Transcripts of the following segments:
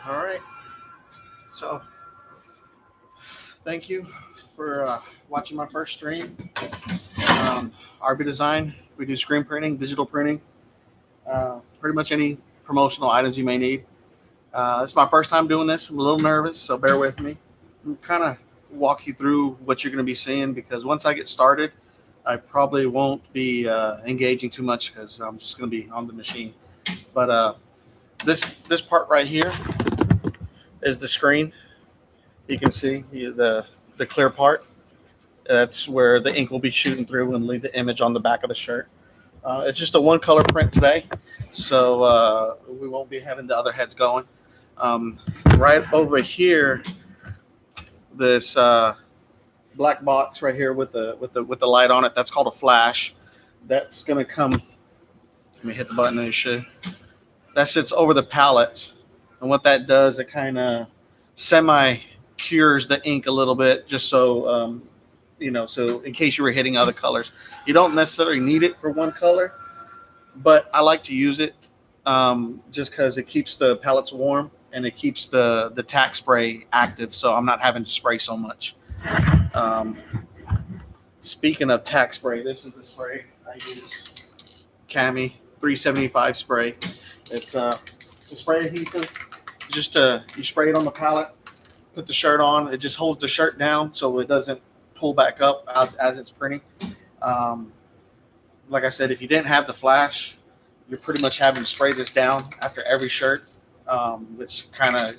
All right. So thank you for watching my first stream. RB Design. We do screen printing, digital printing, pretty much any promotional items you may need. It's my first time doing this. I'm a little nervous, so bear with me. I'm kind of walk you through what you're going to be seeing because once I get started, I probably won't be engaging too much because I'm just going to be on the machine. But this part right here is the screen. You can see the clear part. That's where the ink will be shooting through and leave the image on the back of the shirt. It's just a one color print today, so we won't be having the other heads going. Right over here, this black box right here with the light on it. That's called a flash. That's gonna come. Let me hit the button and show. That sits over the palette, and what that does, it kind of semi cures the ink a little bit, just so so in case you were hitting other colors, you don't necessarily need it for one color, but I like to use it just because it keeps the palettes warm and it keeps the tack spray active, so I'm not having to spray so much. Um, Speaking of tack spray, this is the spray I use. Cami 375 spray. It's a spray adhesive. Just you spray it on the palette, put the shirt on. It just holds the shirt down so it doesn't pull back up as it's printing. Like I said, if you didn't have the flash, you're pretty much having to spray this down after every shirt, which kind of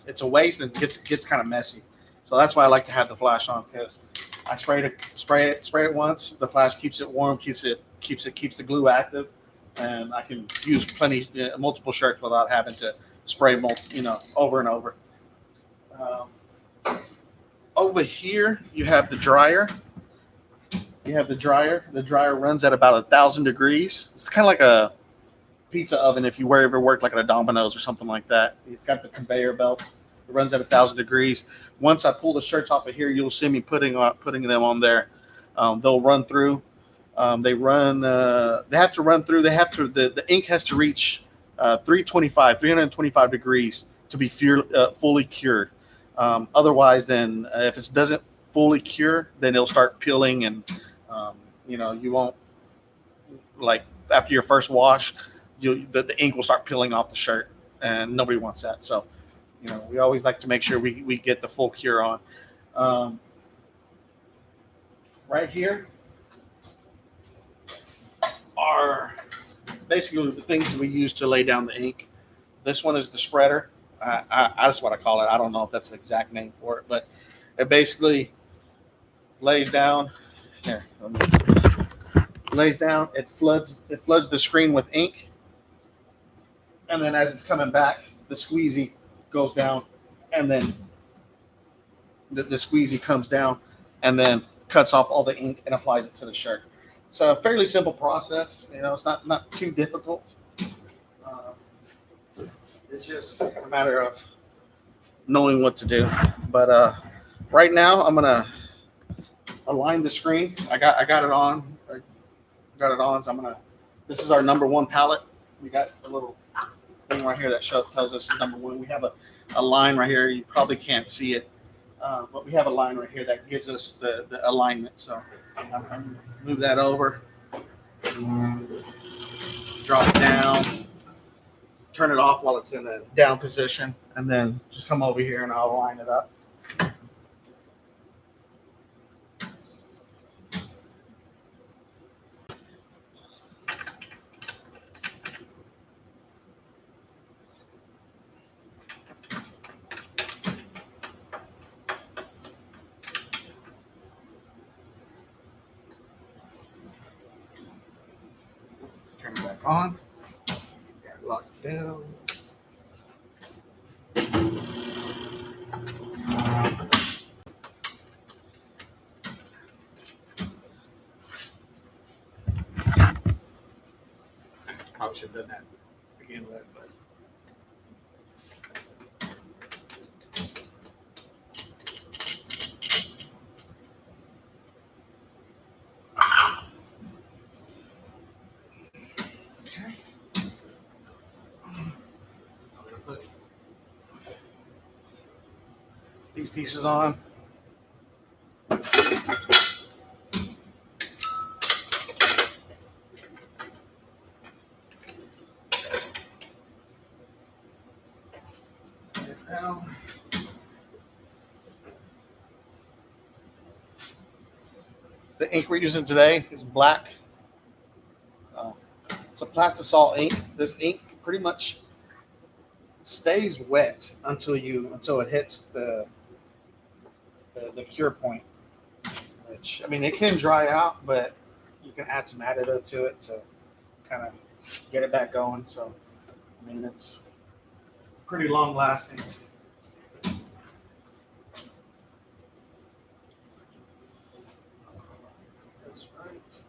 it's a waste and gets kind of messy. So that's why I like to have the flash on, because I spray it once. The flash keeps it warm, keeps the glue active, and I can use multiple shirts without having to spray over and over. Um, Over here, you have the dryer. The dryer runs at about 1,000 degrees. It's kind of like a pizza oven if you ever worked like at a Domino's or something like that. It's got the conveyor belt. It runs at 1,000 degrees. Once I pull the shirts off of here, you'll see me putting them on there. They'll run through. They have to run through. The ink has to reach 325 degrees to be fully cured. Otherwise, then if it doesn't fully cure, then it'll start peeling, and you won't, like, after your first wash, the ink will start peeling off the shirt, and nobody wants that. So, we always like to make sure we get the full cure on. Right here are basically the things that we use to lay down the ink. This one is the spreader. That's what I call it. I don't know if that's the exact name for it, but it basically lays down. Here, lays down. It floods the screen with ink, and then as it's coming back, the squeezy goes down, and then the squeezy comes down, and then cuts off all the ink and applies it to the shirt. It's a fairly simple process. It's not too difficult. It's just a matter of knowing what to do. But right now, I'm gonna align the screen. I got it on. So this is our number one palette. We got a little thing right here that tells us number one. We have a line right here. You probably can't see it, but we have a line right here that gives us the alignment. So I'm gonna move that over, drop it down, turn it off while it's in the down position, and then just come over here and I'll line it up. Turn it back on. Lock it down. Probably should have done that to begin with, but okay. I'm gonna put these pieces on. Down. The ink we're using today is black. It's a Plastisol ink. This ink pretty much stays wet until it hits the cure point. Which, I mean, it can dry out, but you can add some additive to it to kind of get it back going. So, I mean, it's pretty long lasting. That's right.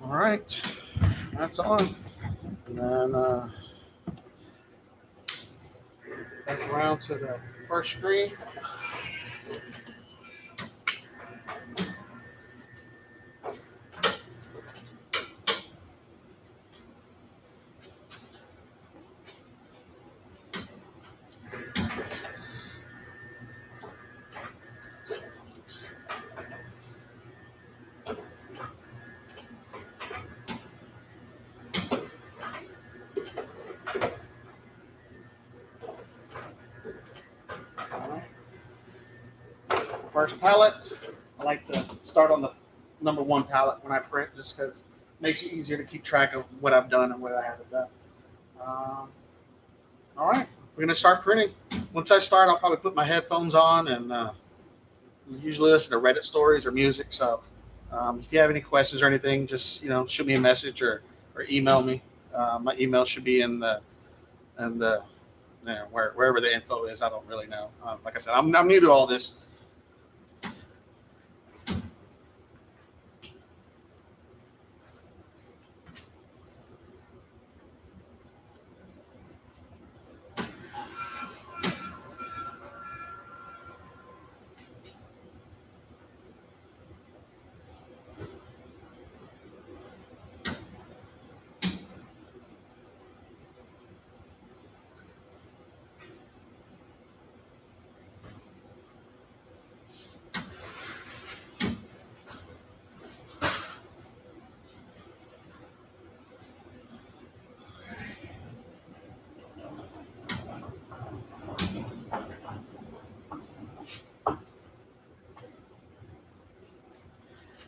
All right, that's on. And then back around to the first screen. first palette. I like to start on the number one palette when I print, just because it makes it easier to keep track of what I've done and what I haven't done. All right, we're gonna start printing. Once I start, I'll probably put my headphones on and usually listen to Reddit stories or music. So if you have any questions or anything, just shoot me a message or email me. My email should be in the wherever the info is. I don't really know. Like I said, I'm new to all this.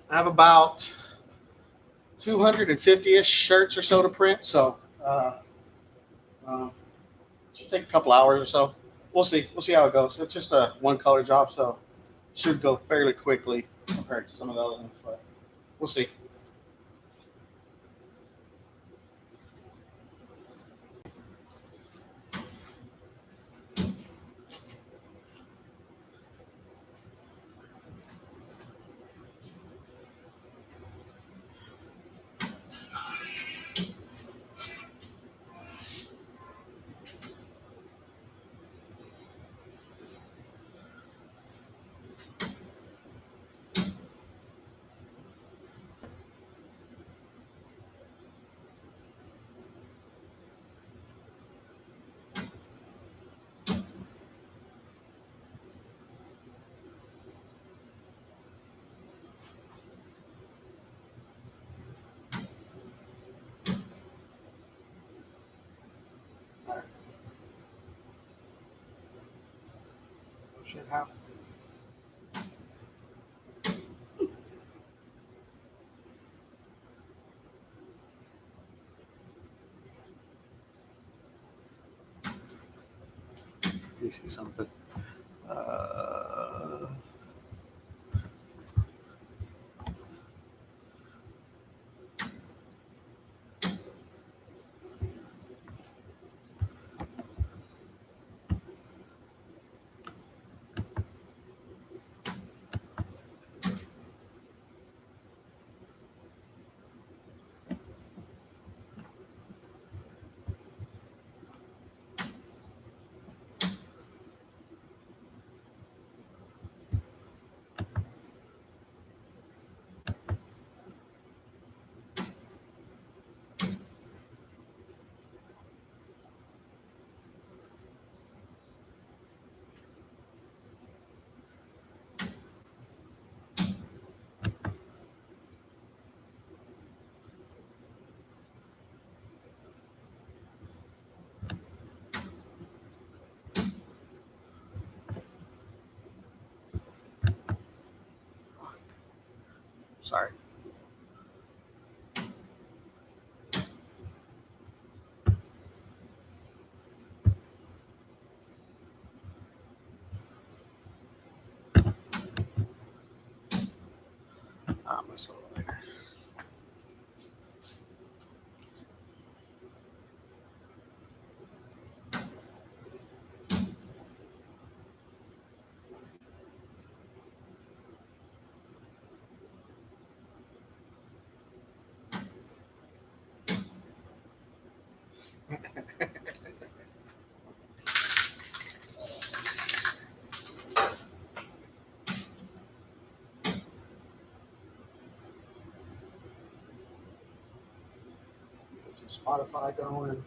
I have about 250-ish shirts or so to print, so it should take a couple hours or so. We'll see. We'll see how it goes. It's just a one color job, so it should go fairly quickly compared to some of the other ones, but we'll see. All right. Should have. Let me see something. Sorry. I'm gonna slow it later. Get some Spotify going.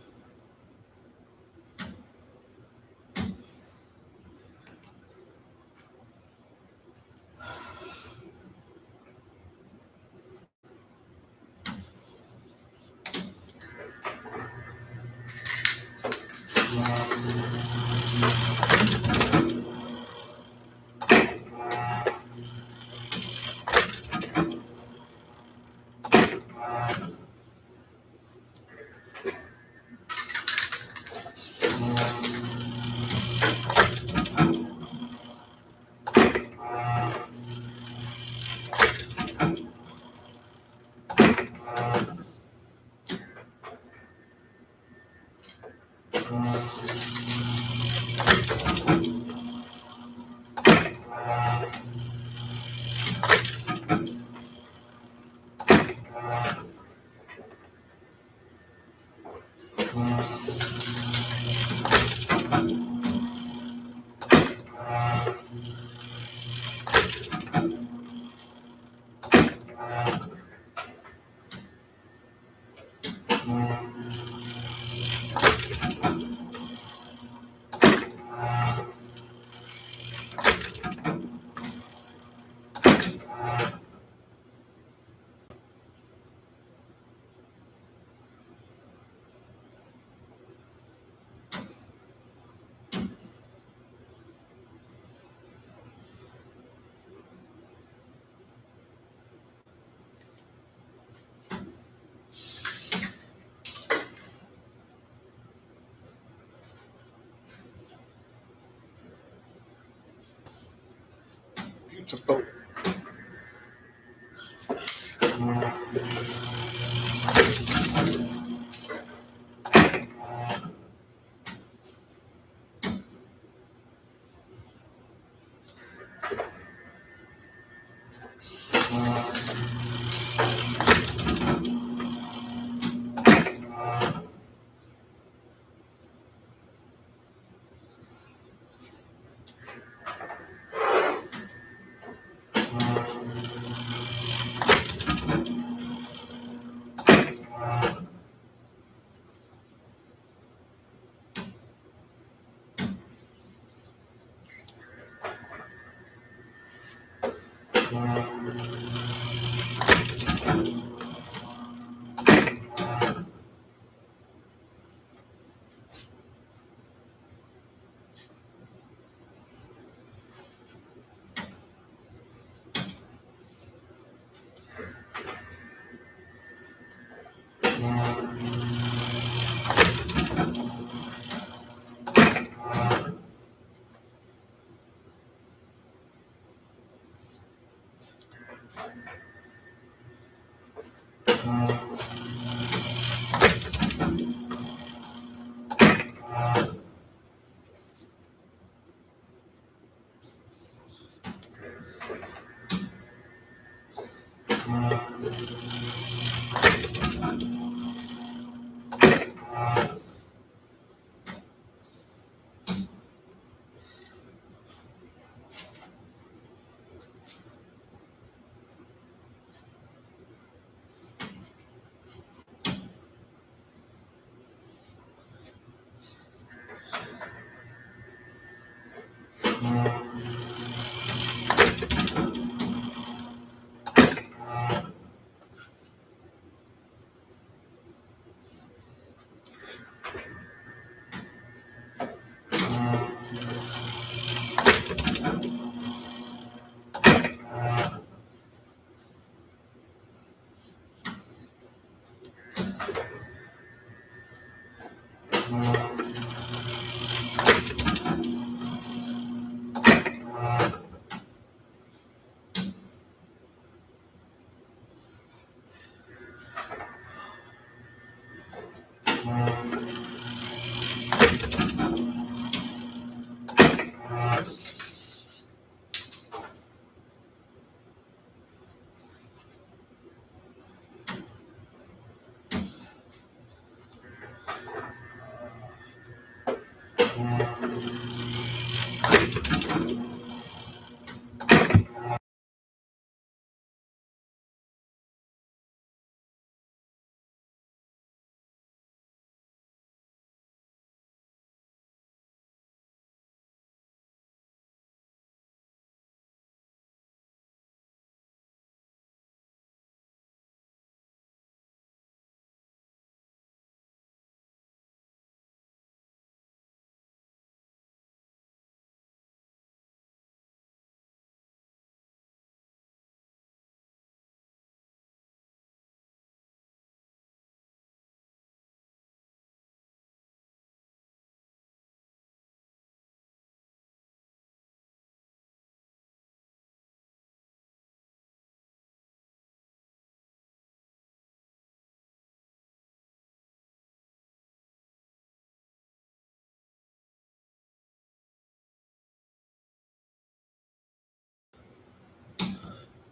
Beautiful.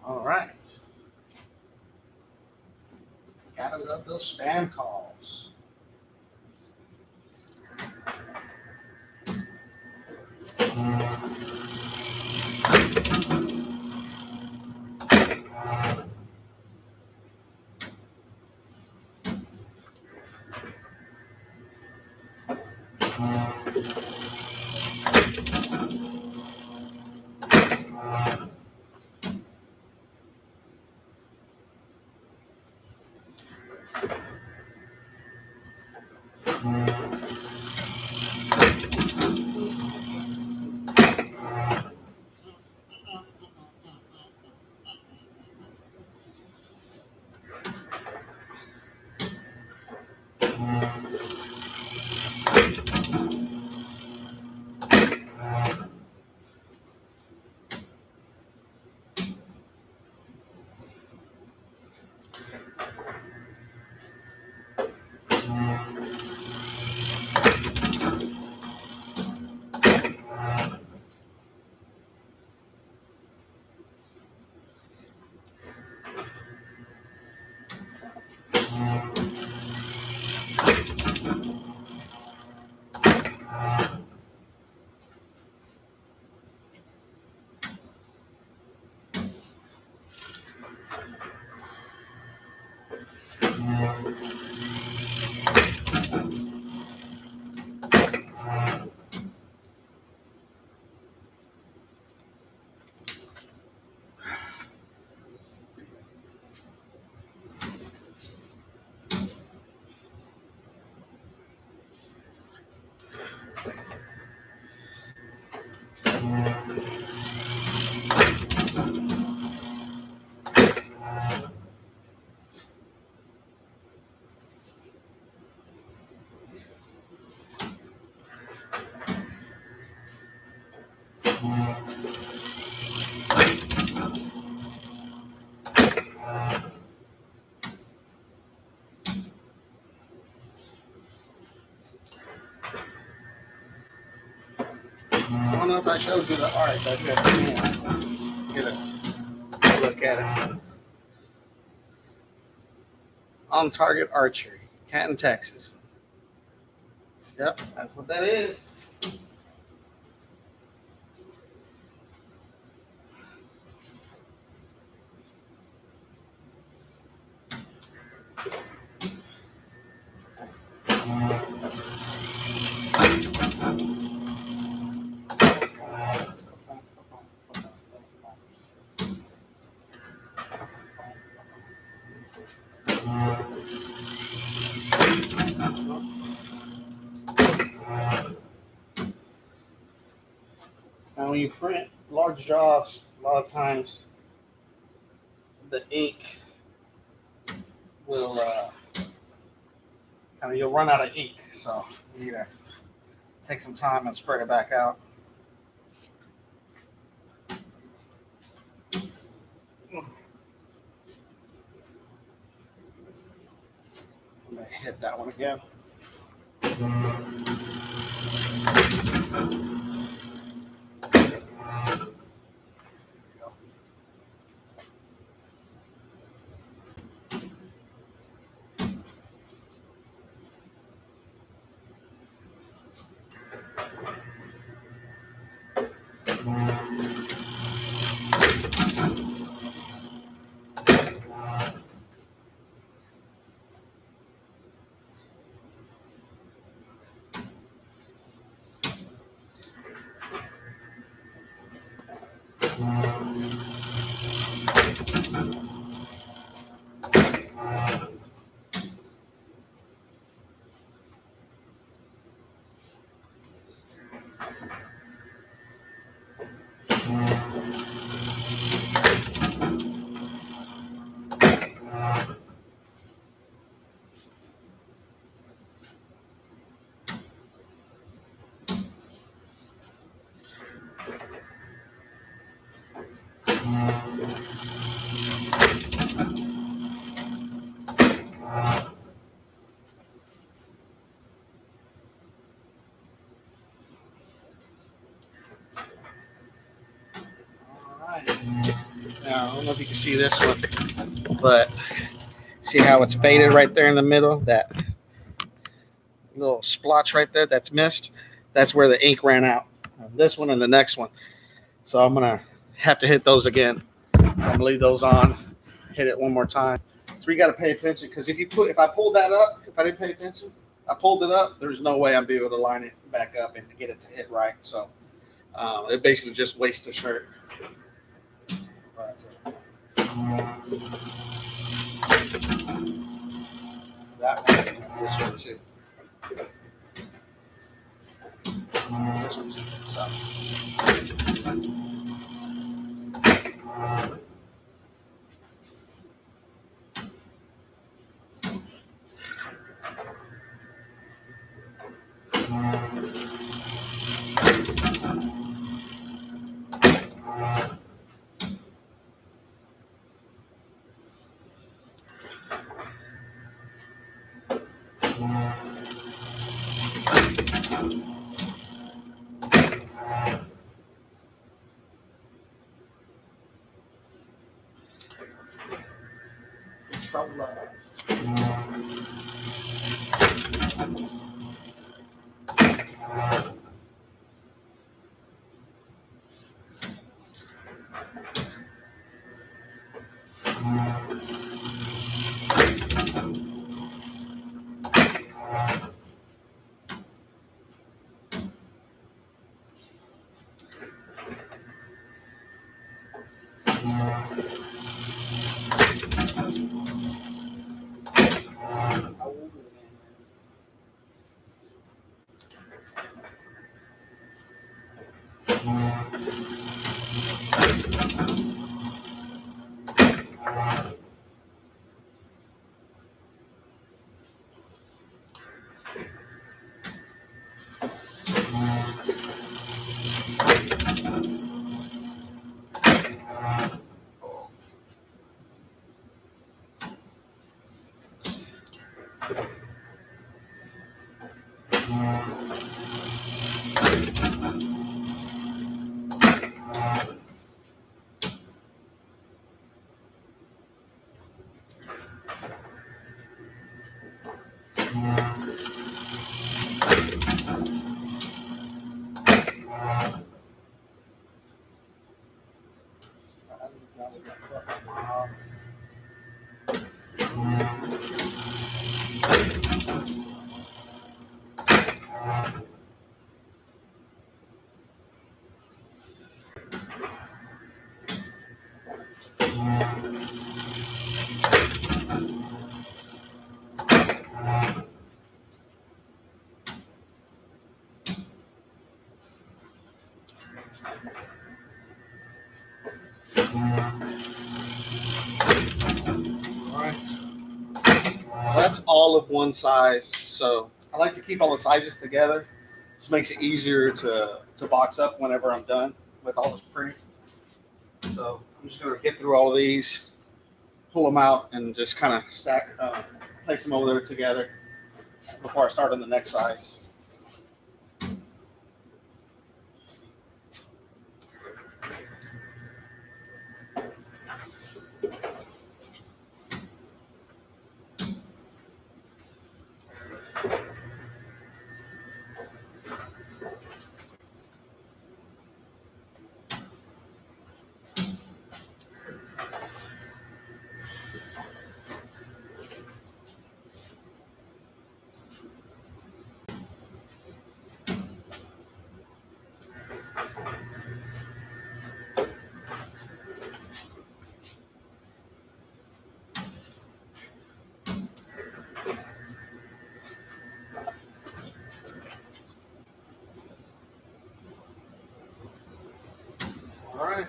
All right. Gotta love those spam calls. I don't know if I showed you the art, but get a look at it. On Target Archery, Canton, Texas. Yep, that's what that is. Now, when you print large jobs, a lot of times the ink will you'll run out of ink, so you need to take some time and spread it back out. I'm gonna hit that one again. All right. Now, I don't know if you can see this one, but see how it's faded right there in the middle? That little splotch right there that's missed. That's where the ink ran out. This one and the next one. So I'm gonna have to hit those again. So I'm gonna leave those on. Hit it one more time. So you got to pay attention because if I pulled that up, if I didn't pay attention, I pulled it up. There's no way I'd be able to line it back up and get it to hit right. So it basically just wastes the shirt. But, that one, this one too. This one too. So. Trouble. All right. Well, that's all of one size. So I like to keep all the sizes together. Just makes it easier to box up whenever I'm done with all this printing. So I'm just gonna get through all of these, pull them out, and just kind of place them over there together before I start on the next size. All right,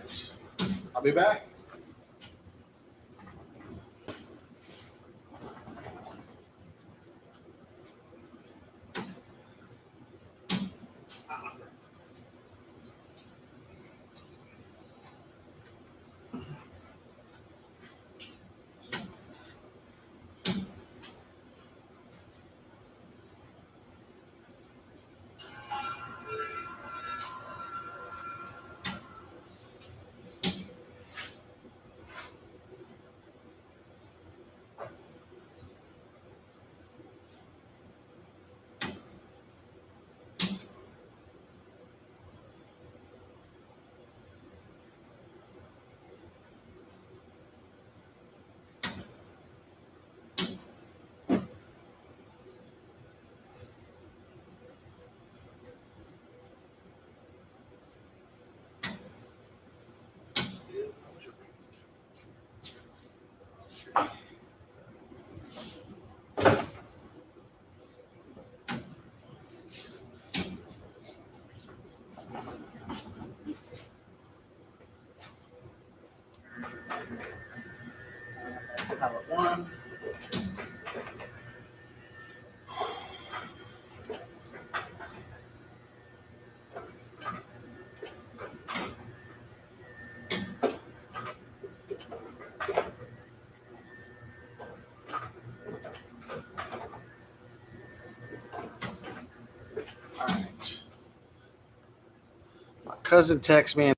I'll be back. pallet one. All right. My cousin texts me.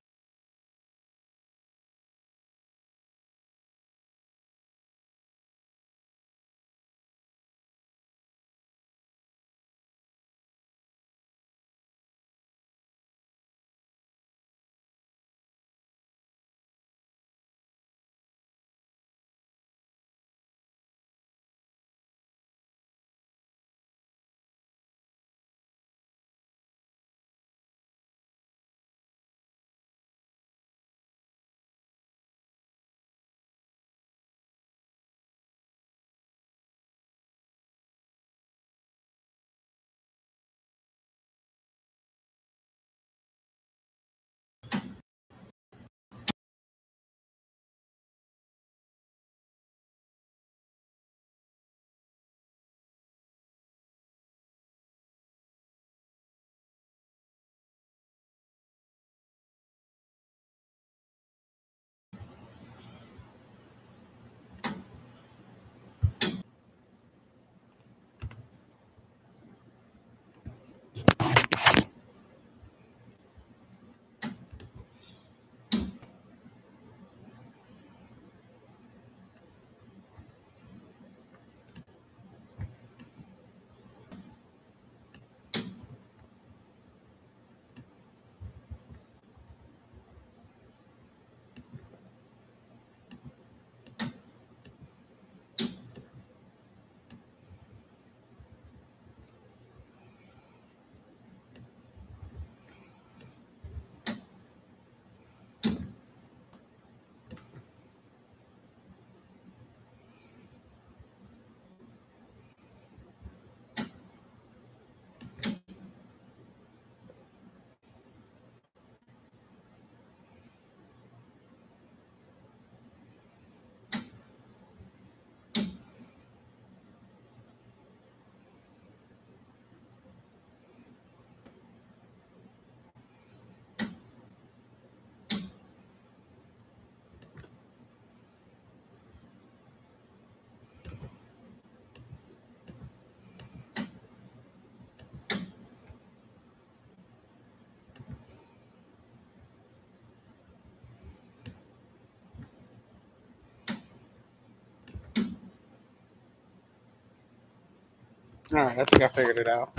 All right, I think I figured it out.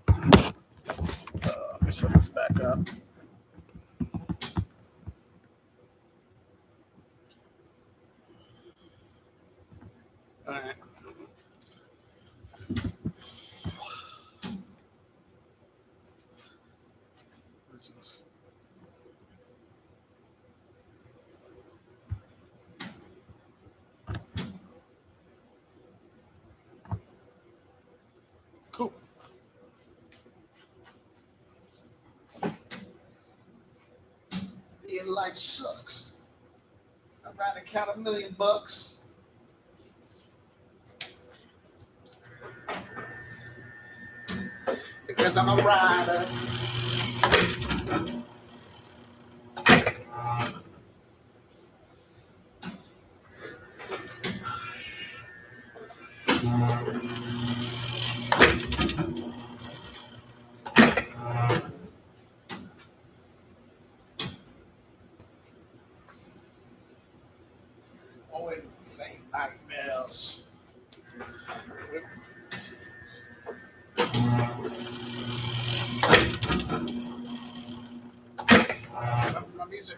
Let me set this back up. All right. Cool. Yeah, life sucks. I'm trying to count $1 million. Because I'm a rider. Always the same nightmares. My music.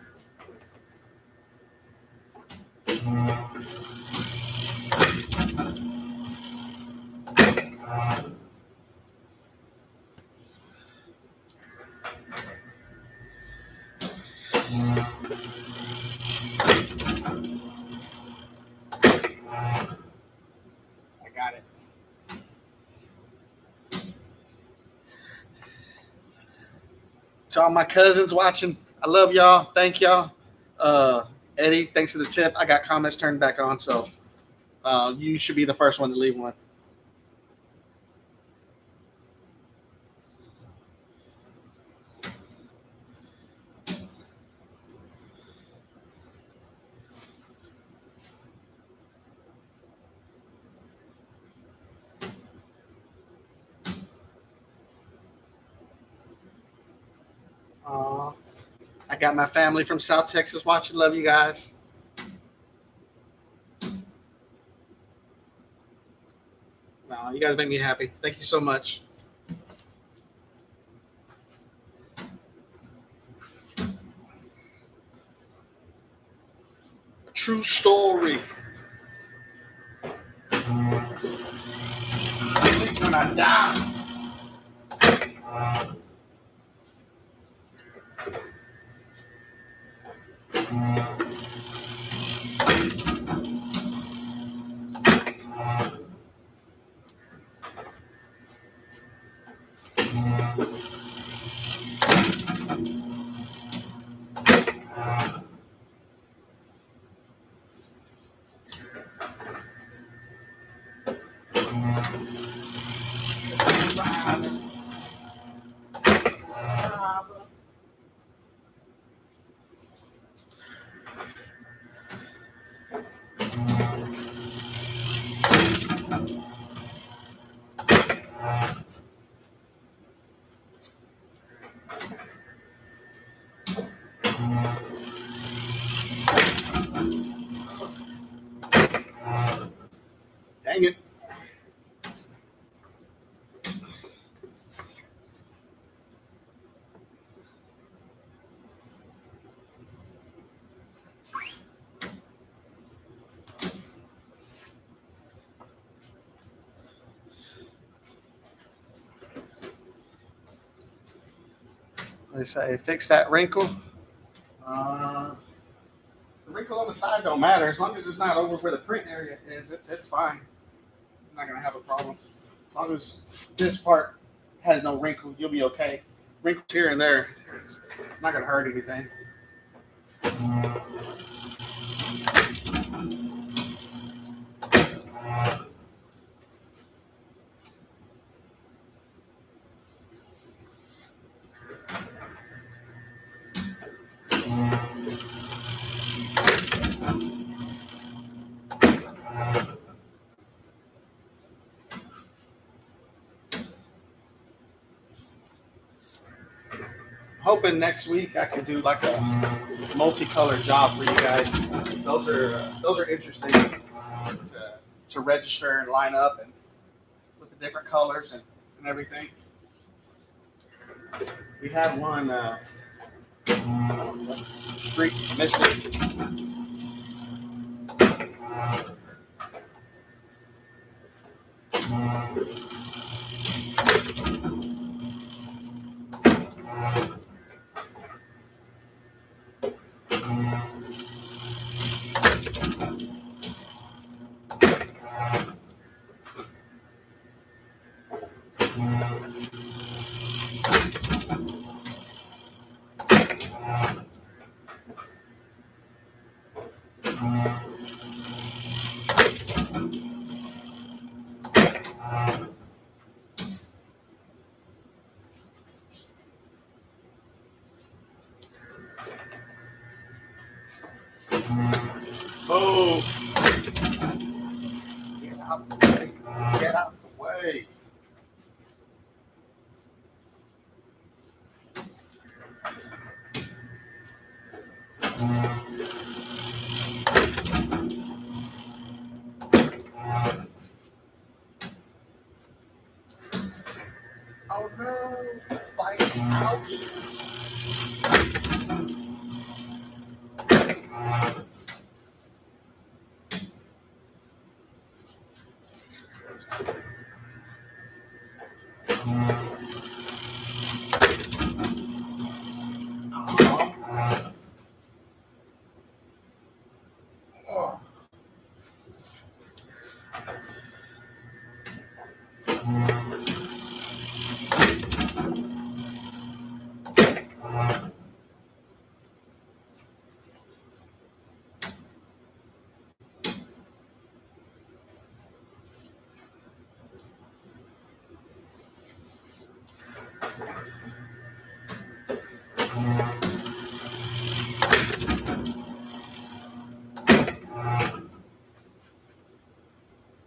I got it. To all my cousins watching, I love y'all. Thank y'all. Eddie, thanks for the tip. I got comments turned back on, so You should be the first one to leave one. Uh, I got my family from South Texas watching. Love you guys. You guys make me happy. Thank you so much. True story. When I die. Dang it. They say fix that wrinkle. The wrinkle on the side don't matter as long as it's not over where the print area is. It's fine. I'm not gonna have a problem as long as this part has no wrinkle. You'll be okay. Wrinkles here and there, it's not gonna hurt anything. Hoping next week I can do like a multicolored job for you guys. Those are interesting to register and line up and with the different colors and everything. We had one street mystery. Oh, get out the way. Get out the way. Oh no, bites out. Oh.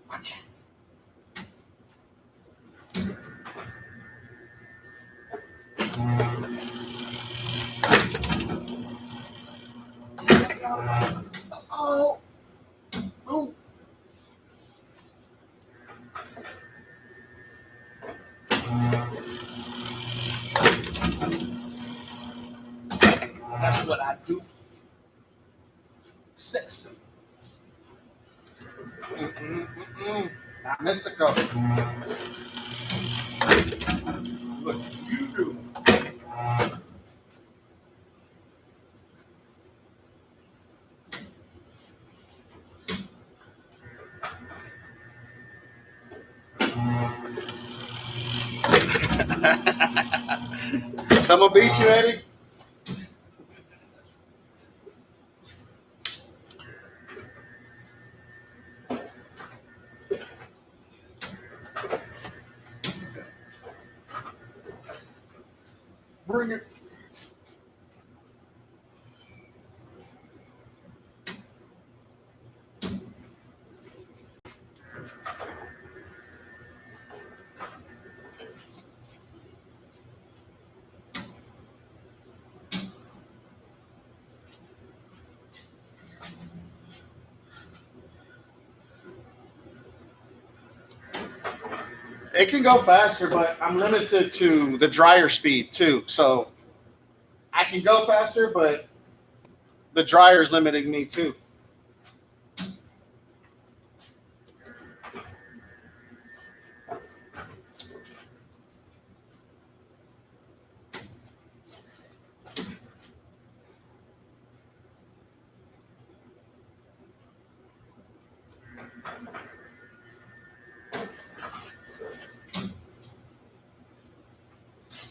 Watch it. Oh. Oh. That's what I do. 6. Not mystical. What you do? Someone beat you, Eddie? Bring it. It can go faster, but I'm limited to the dryer speed too. So I can go faster, but the dryer is limiting me too.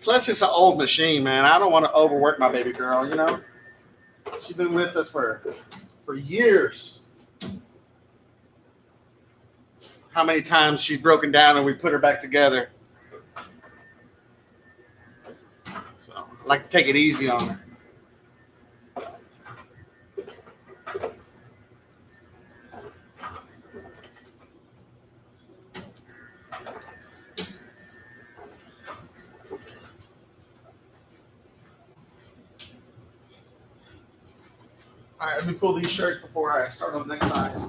Plus, it's an old machine, man. I don't want to overwork my baby girl. You know, she's been with us for years. How many times she's broken down and we put her back together? So I like to take it easy on her. All right, let me pull these shirts before I start on the next size.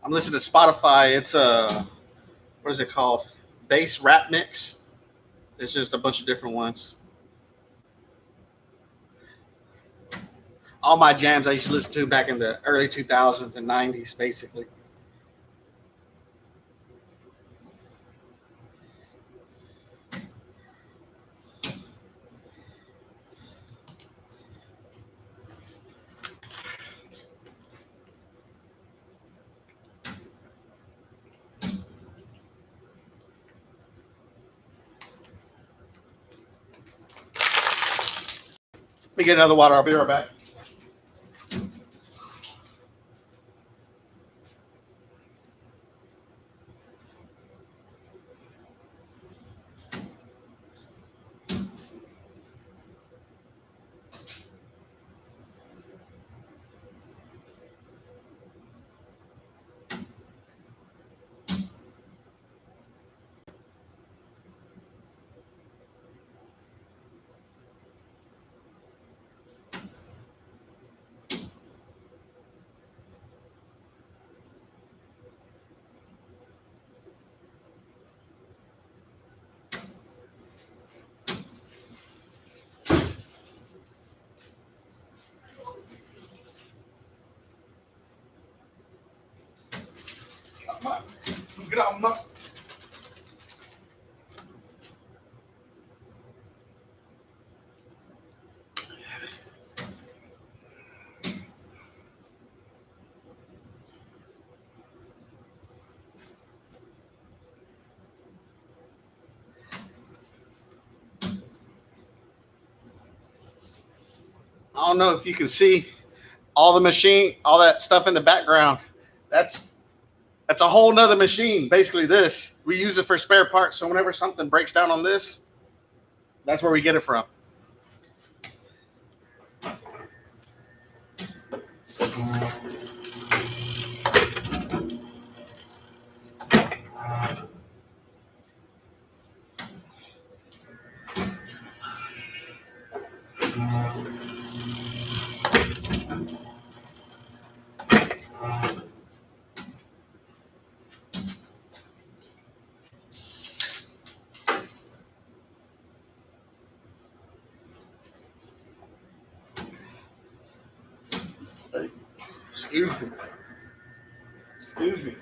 I'm listening to Spotify. It's a what is it called? Bass rap mix. It's just a bunch of different ones. All my jams I used to listen to back in the early 2000s and 90s, basically. Let me get another water. I'll be right back. come on. Get out, come on. I don't know if you can see all the machine, all that stuff in the background. That's that's a whole nother machine. Basically, this we use it for spare parts. So whenever something breaks down on this, that's where we get it from. Excuse me. Excuse me.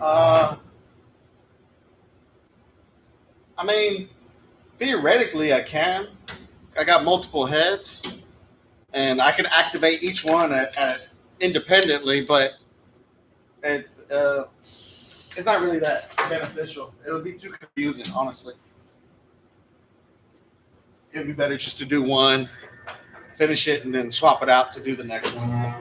Uh, I mean, theoretically, I can. I got multiple heads, and I can activate each one at independently, but it's not really that beneficial. It would be too confusing, honestly. It would be better just to do one, finish it, and then swap it out to do the next one.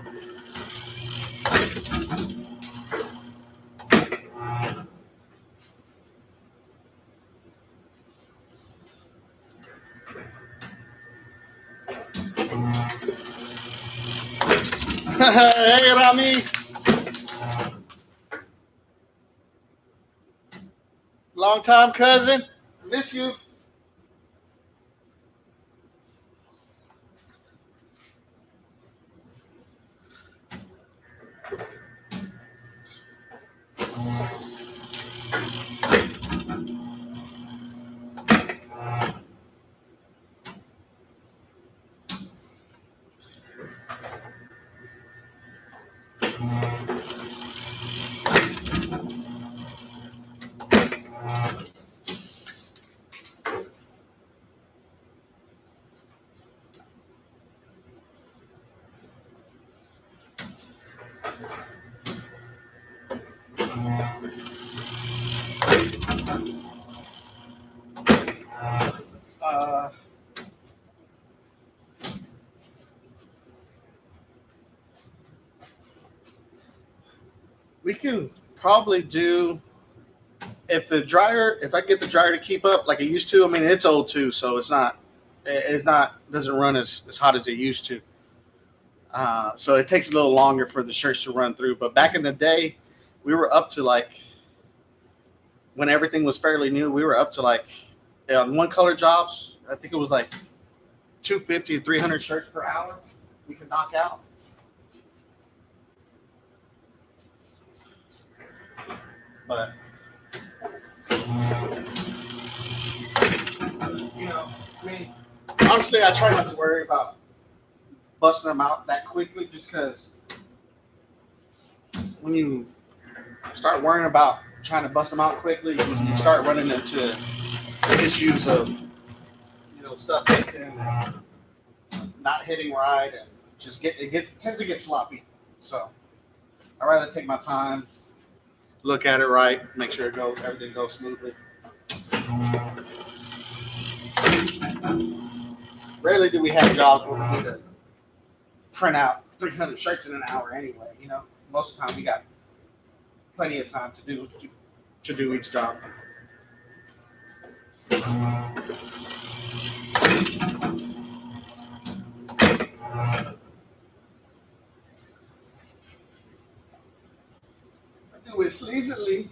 Hey, Rami. Long time cousin. Miss you. Uh, we can probably do if I get the dryer to keep up like it used to. I mean, it's old too, so it's not doesn't run as hot as it used to. So it takes a little longer for the shirts to run through. But back in the day, we were up to like when everything was fairly new, we were up to like on one color jobs. I think it was like 250 to 300 shirts per hour we could knock out. But I mean, honestly, I try not to worry about busting them out that quickly, just because when you start worrying about trying to bust them out quickly, you start running into issues of stuff missing and not hitting right, and just tends to get sloppy. So I rather take my time, look at it right, make sure everything goes smoothly. Rarely do we have jobs where we need to print out 300 shirts in an hour anyway. Most of the time we got plenty of time to do each job. I do it sleazily.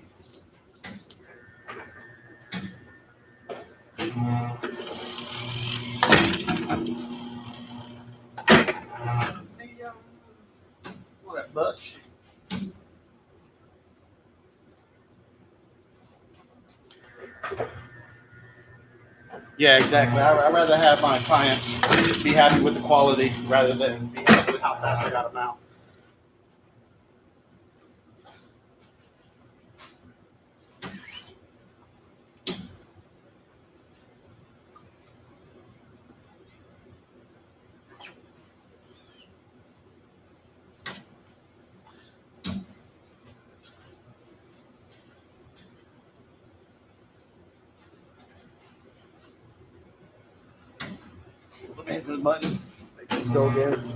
The, what that Butch? Yeah, exactly. I'd rather have my clients be happy with the quality rather than be happy with how fast I got them out. Let me hit this button. Make this go again.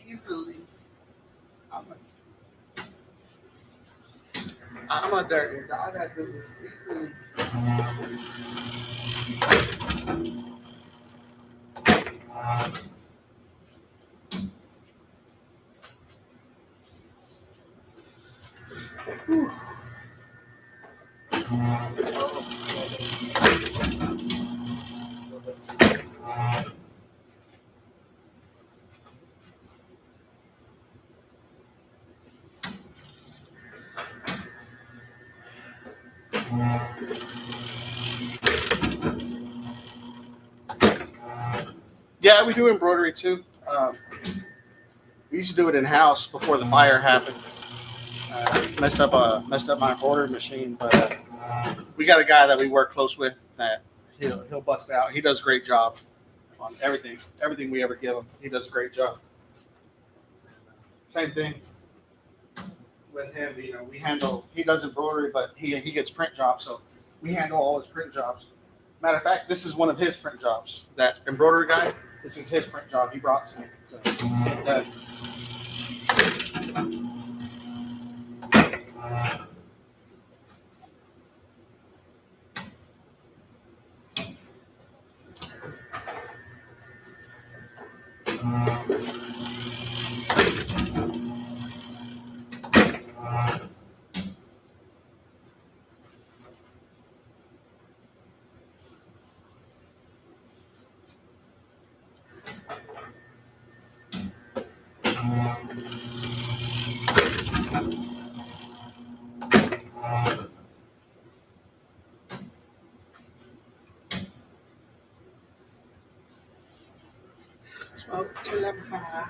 Easily. I'm a dirty dog. I do this easily. Yeah, we do embroidery too. We used to do it in house before the fire happened. Messed up my embroidery machine, but we got a guy that we work close with that he'll bust it out. He does a great job on everything we ever give him. He does a great job. Same thing with him. We handle. He does embroidery, but he gets print jobs, so we handle all his print jobs. Matter of fact, this is one of his print jobs. That embroidery guy. This is his print job. He brought to me. So, smoke till I'm high.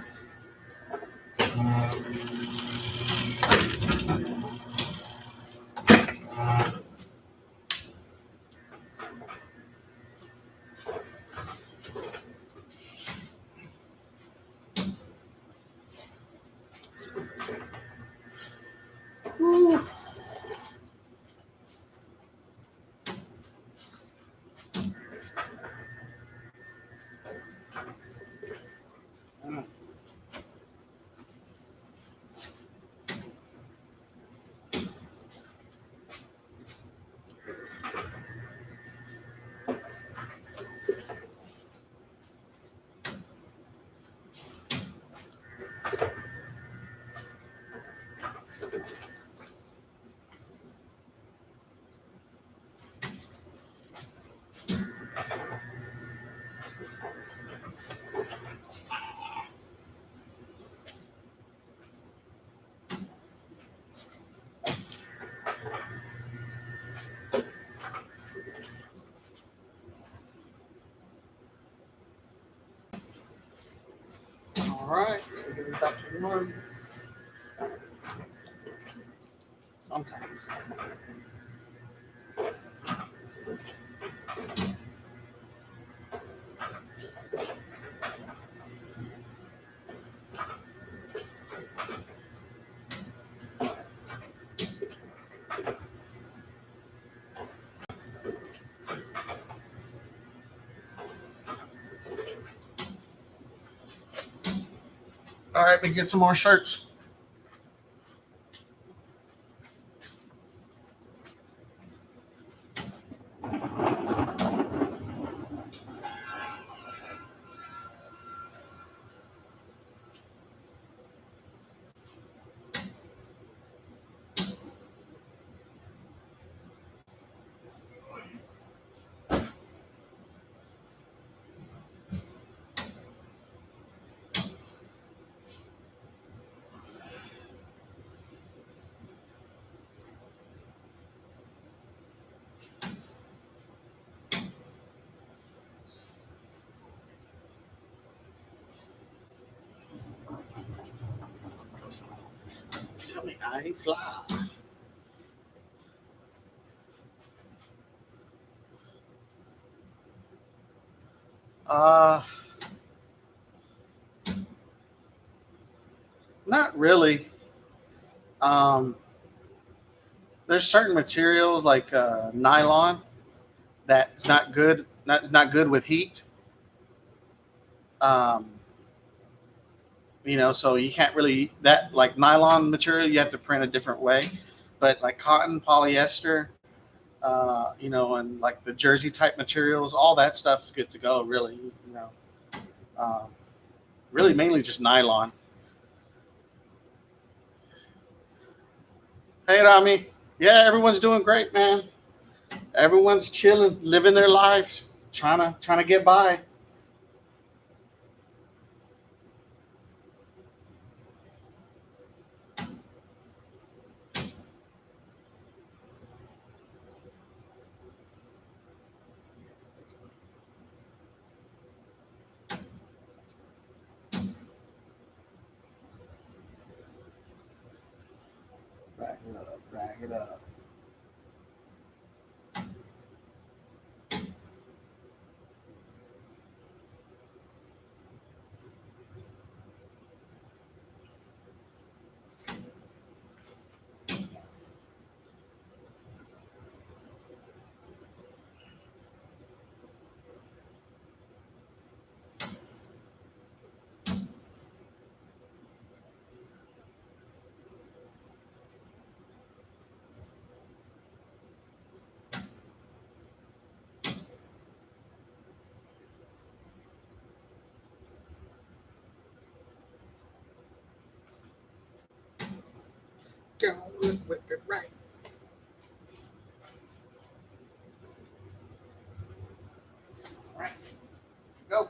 Woo. All right, so we're getting back to the north. Sometimes. All right, we get some more shirts. Tell me I fly. Uh, Not really. Um, there's certain materials like nylon that's not good. Not good with heat. Um, so you can't really that like nylon material. You have to print a different way. But like cotton, polyester, and like the jersey type materials, all that stuff is good to go. Really, um, really mainly just nylon. Hey, Rami. Yeah, everyone's doing great, man. Everyone's chilling, living their lives, trying to get by. Back it up, back it up. Go whip it right. Right. Go.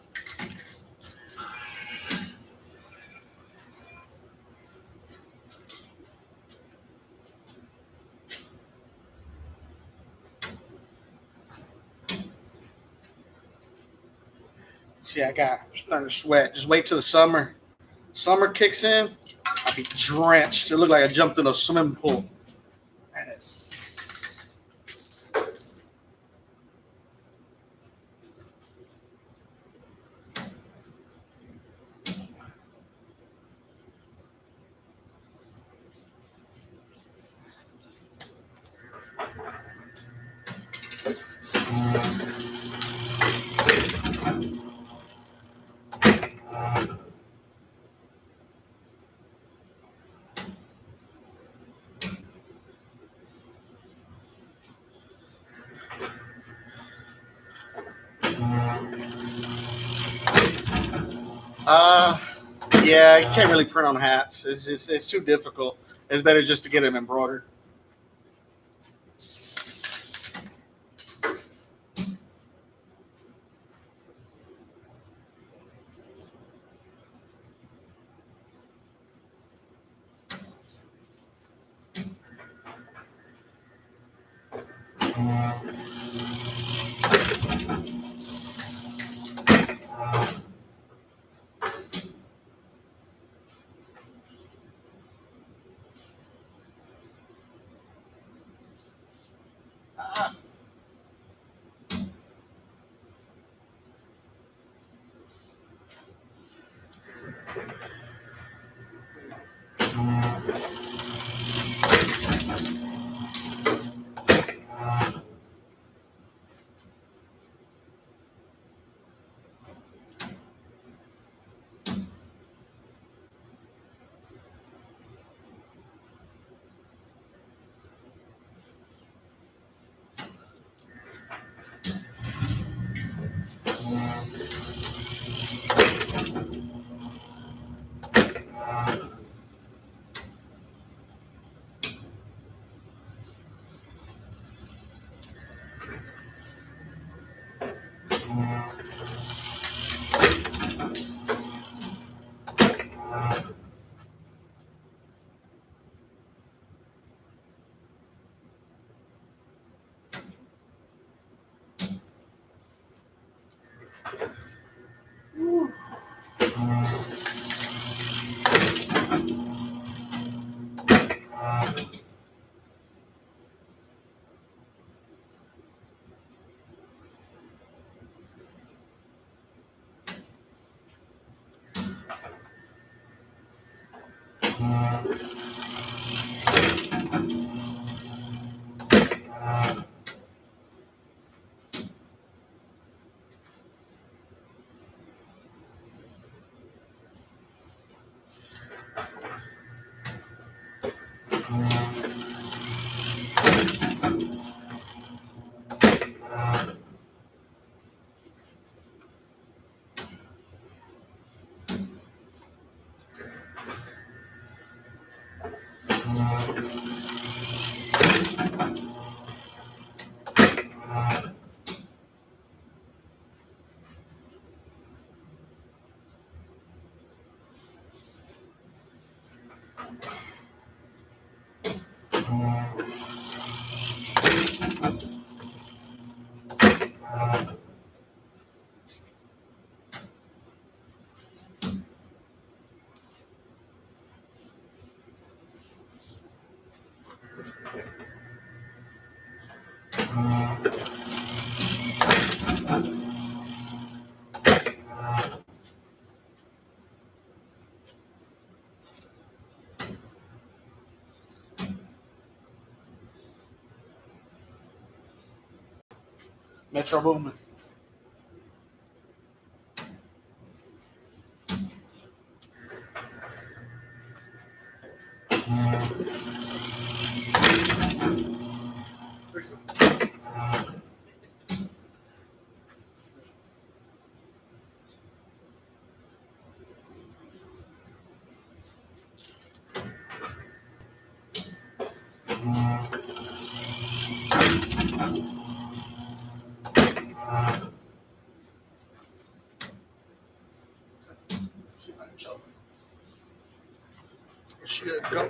See, I'm starting to sweat. Just wait till the summer. Summer kicks in. I'll be drenched. It looked like I jumped in a swimming pool. And it's uh yeah, you can't really print on hats. It's too difficult. It's better just to get them embroidered. Ah, Metro Boomin. Should go.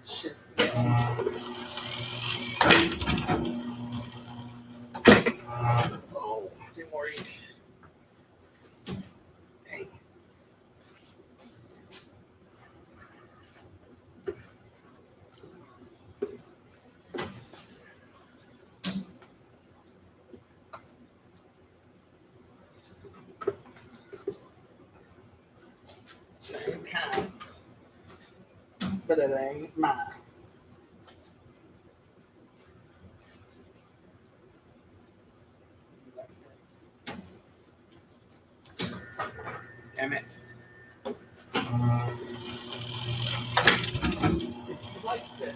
Shit. Oh, didn't worry. Dang. Same kind, but it ain't mine. Damn it. Like that.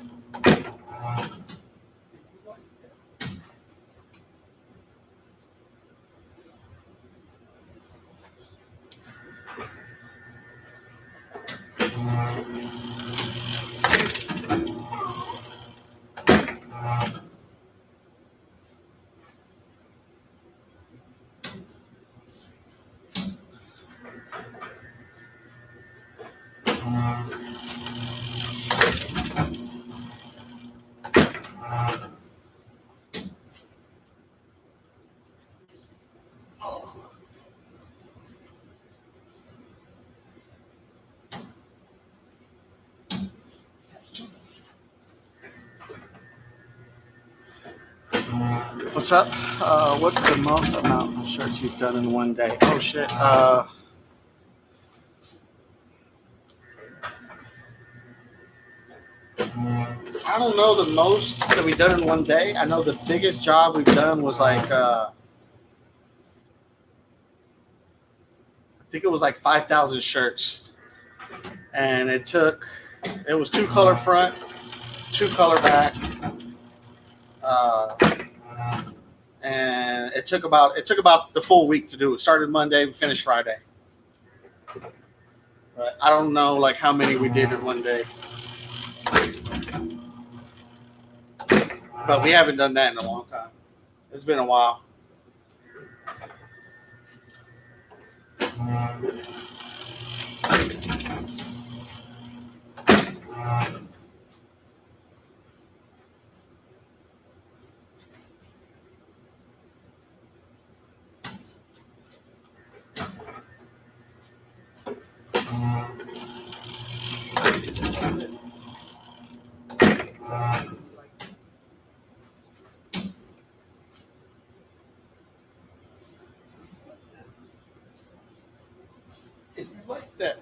What's up? What's the most amount of shirts you've done in one day? Oh shit. I don't know the most that we've done in one day. I know the biggest job we've done was like think it was like 5,000 shirts, and it was 2 color front, 2 color back, uh, and it took about the full week to do it. Started Monday, we finished Friday. But I don't know like how many we did in one day, but we haven't done that in a long time. It's been a while. If you like that,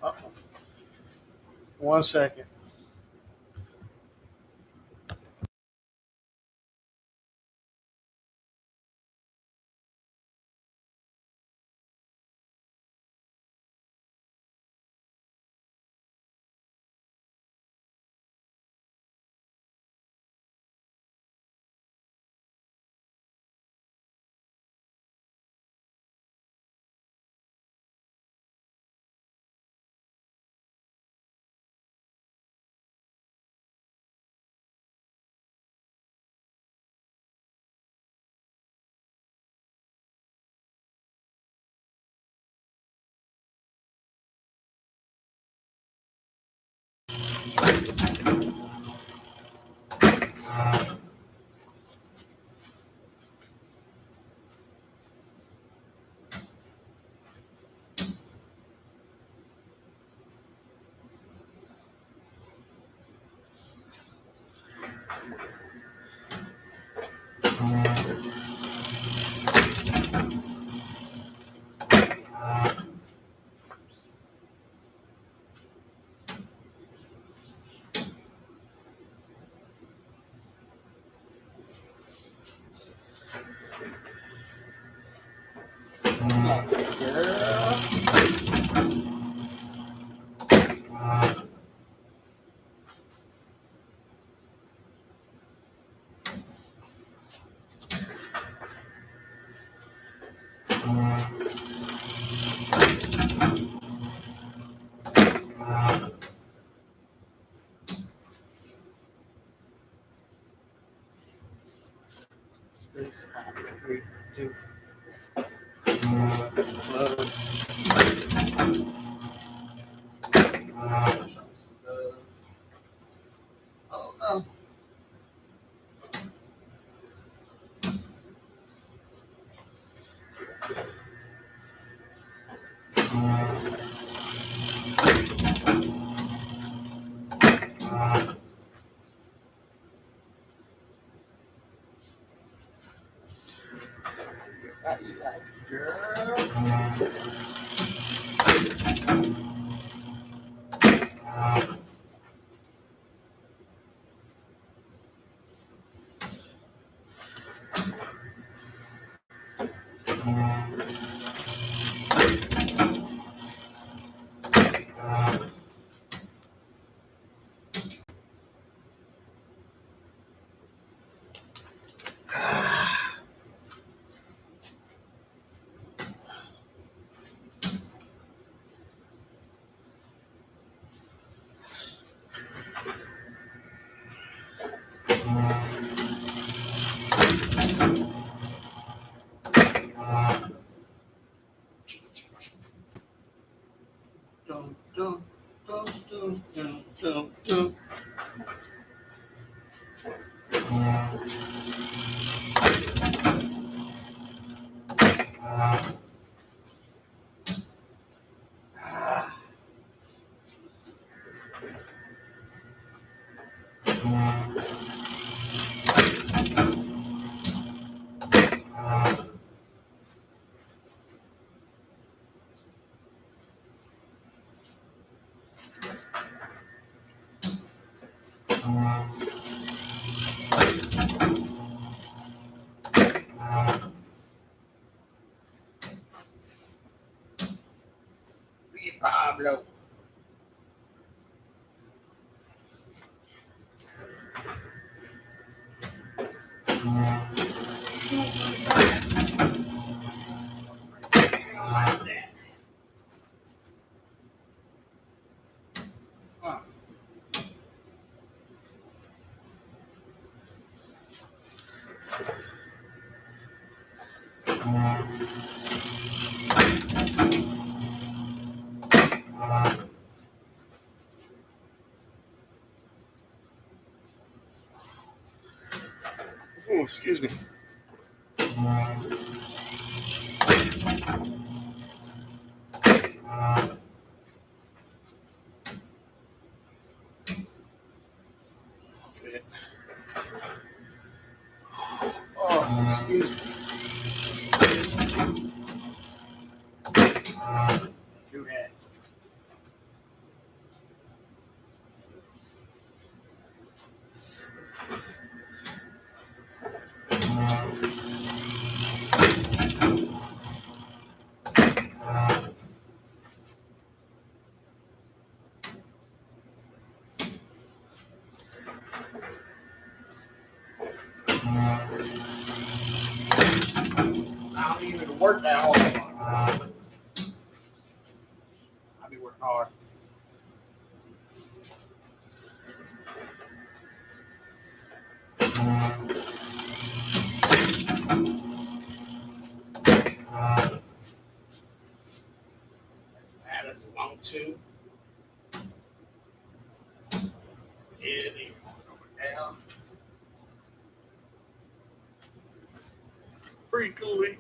uh, 1 second. Girl. Space out. 3, 2. Oh no. Got you like girl. Dun, dun, dun, dun, dun, dun, dun. Pablo. Oh, excuse me. Oh, excuse me. Do that. I don't even work that hard. I be working hard. That is a long two. Yeah, they down. Freakily.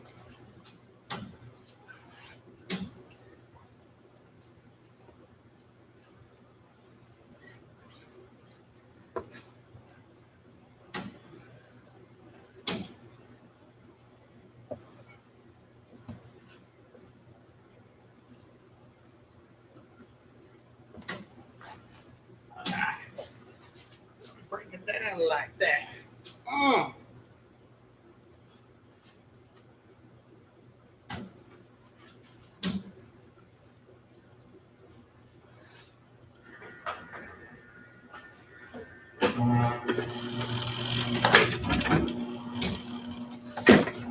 Break it down like that. Mm.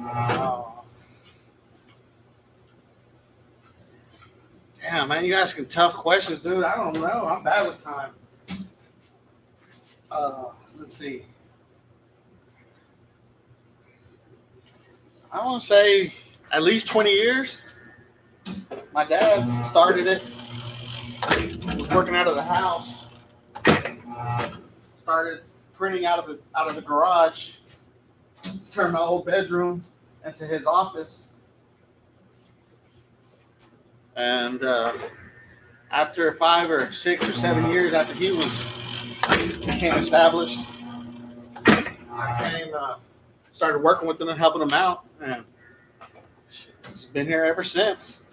Oh. Damn, man, you asking tough questions, dude. I don't know. I'm bad with time. Let's see. I want to say at least 20 years. My dad started it. Was working out of the house. Started printing out of the garage. Turned my old bedroom into his office. And after 5 or 6 or 7 years after he became established, I started working with him and helping him out. And It's been here ever since.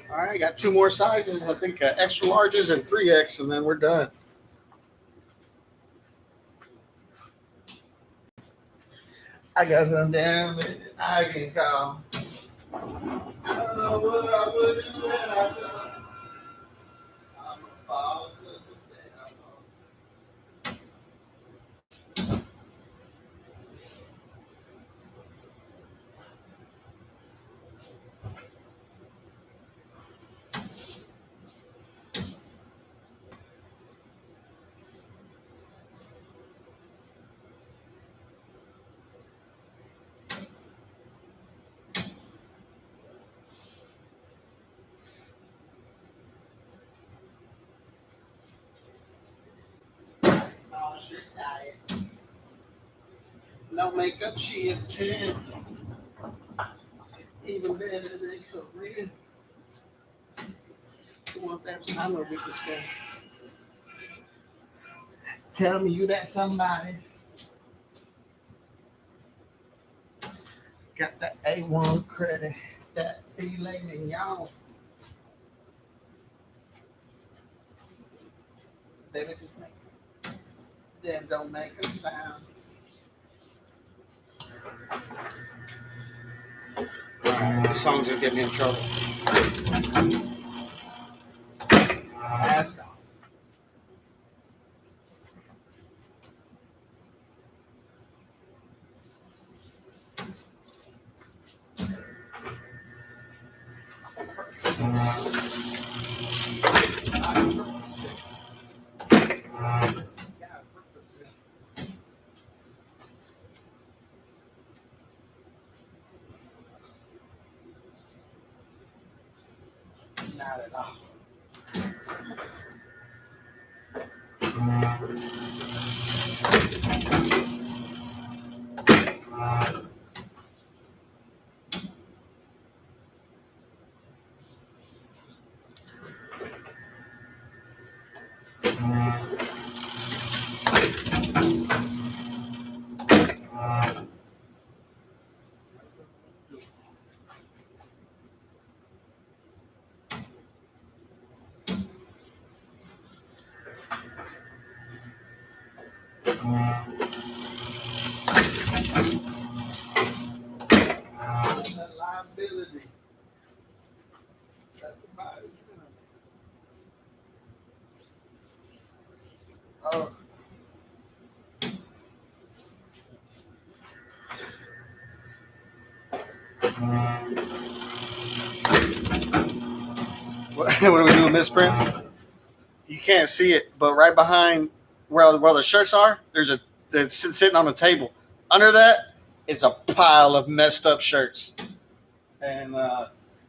All right, got two more sizes. I think extra larges and 3X, and then we're done. I got some damn I can call. I don't know what I would do had I done. I'm a fall to the oh, shit, diet. No makeup, she a 10. Even better than Korean. Who want that time with this guy? Tell me you that somebody. Got that A1 credit, that filet mignon. Baby, just make them don't make a sound. This song's gonna get me in trouble. That's all. Not at all. That's a liability. That's the body. Oh. What are we doing, misprint? You can't see it, but right behind where the shirts are, there's a that's sitting on a table. Under that is a pile of messed up shirts, and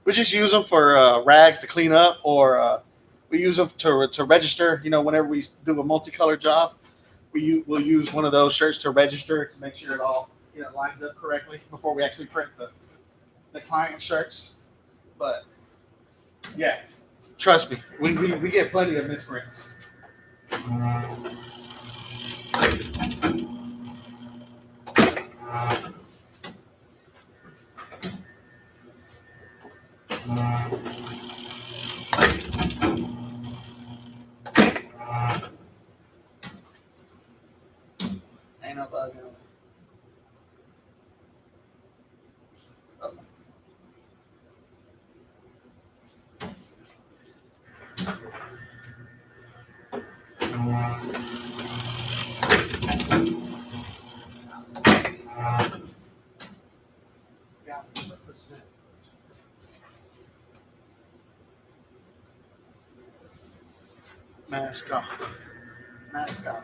we just use them for rags to clean up, or we use them to register. You know, whenever we do a multicolored job, we'll use one of those shirts to register to make sure it all lines up correctly before we actually print the client shirts. But yeah, trust me, we get plenty of misprints. ain't no bug in it. Oh. Yeah, 100%. Mask off. Mask off.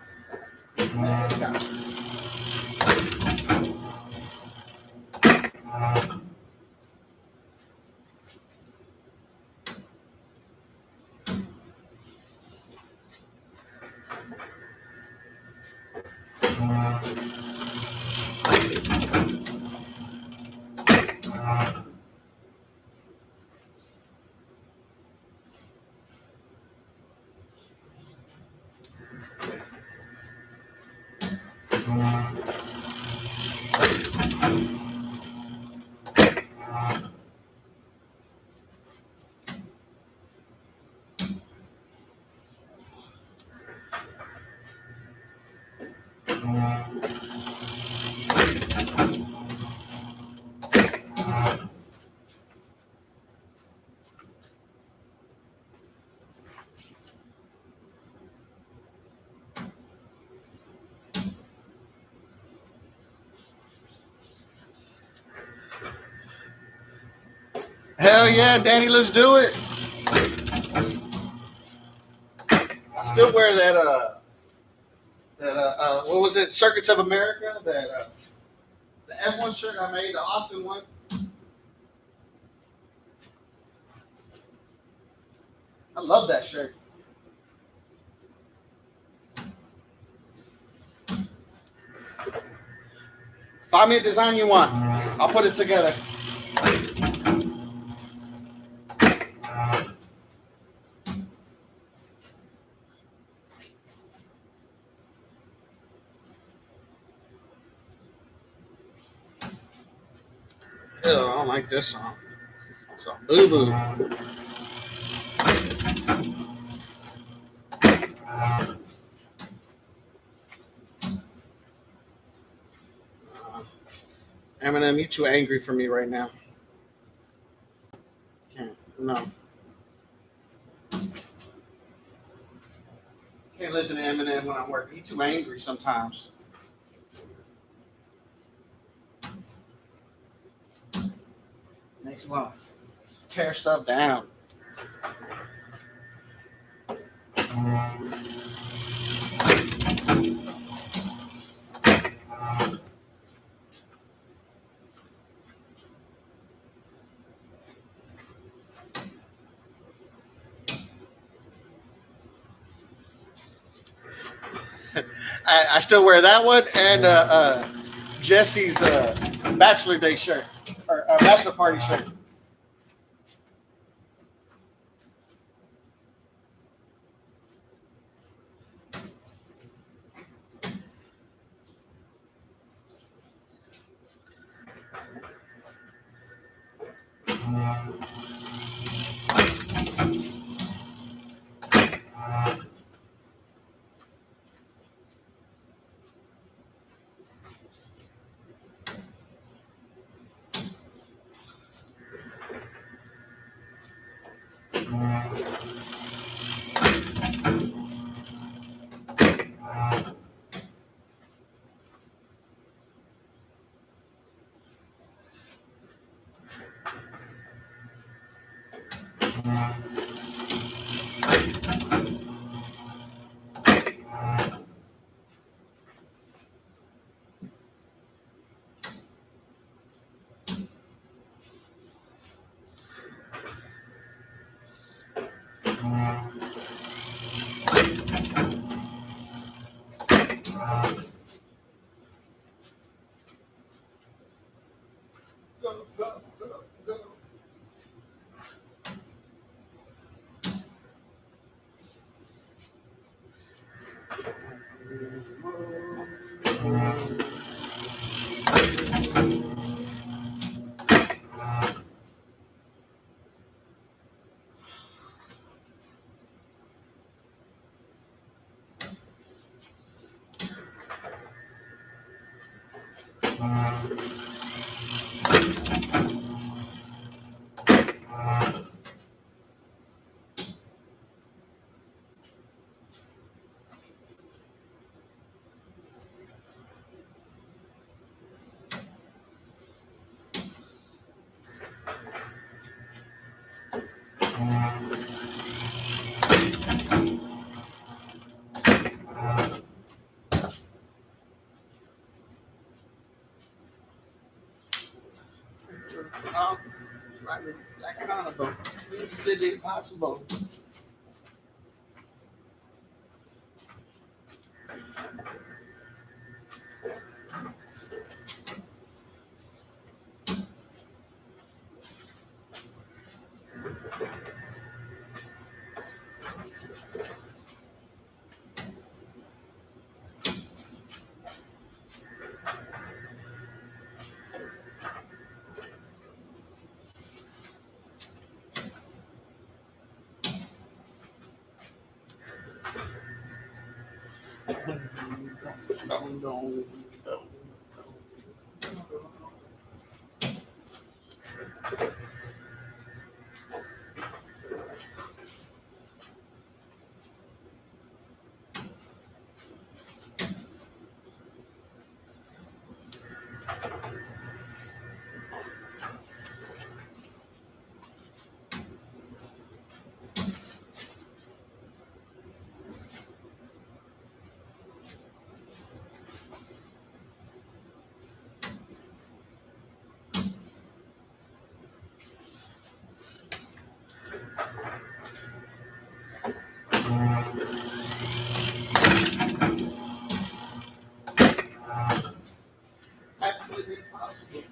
Mask off. Hell yeah, Danny, let's do it. I still wear that what was it? Circuits of America. The F1 shirt I made, the Austin one. I love that shirt. Find me a design you want. I'll put it together. Ew, I don't like this song. So boo boo. Eminem, you too angry for me right now. Can't no. Can't listen to Eminem when I'm working. He's too angry sometimes. Makes me want to tear stuff down. I still wear that one and Jesse's bachelor day shirt or bachelor party shirt. Go, go, go, go. Um, like accountable. Did the impossible. Don't. Absolutely impossible.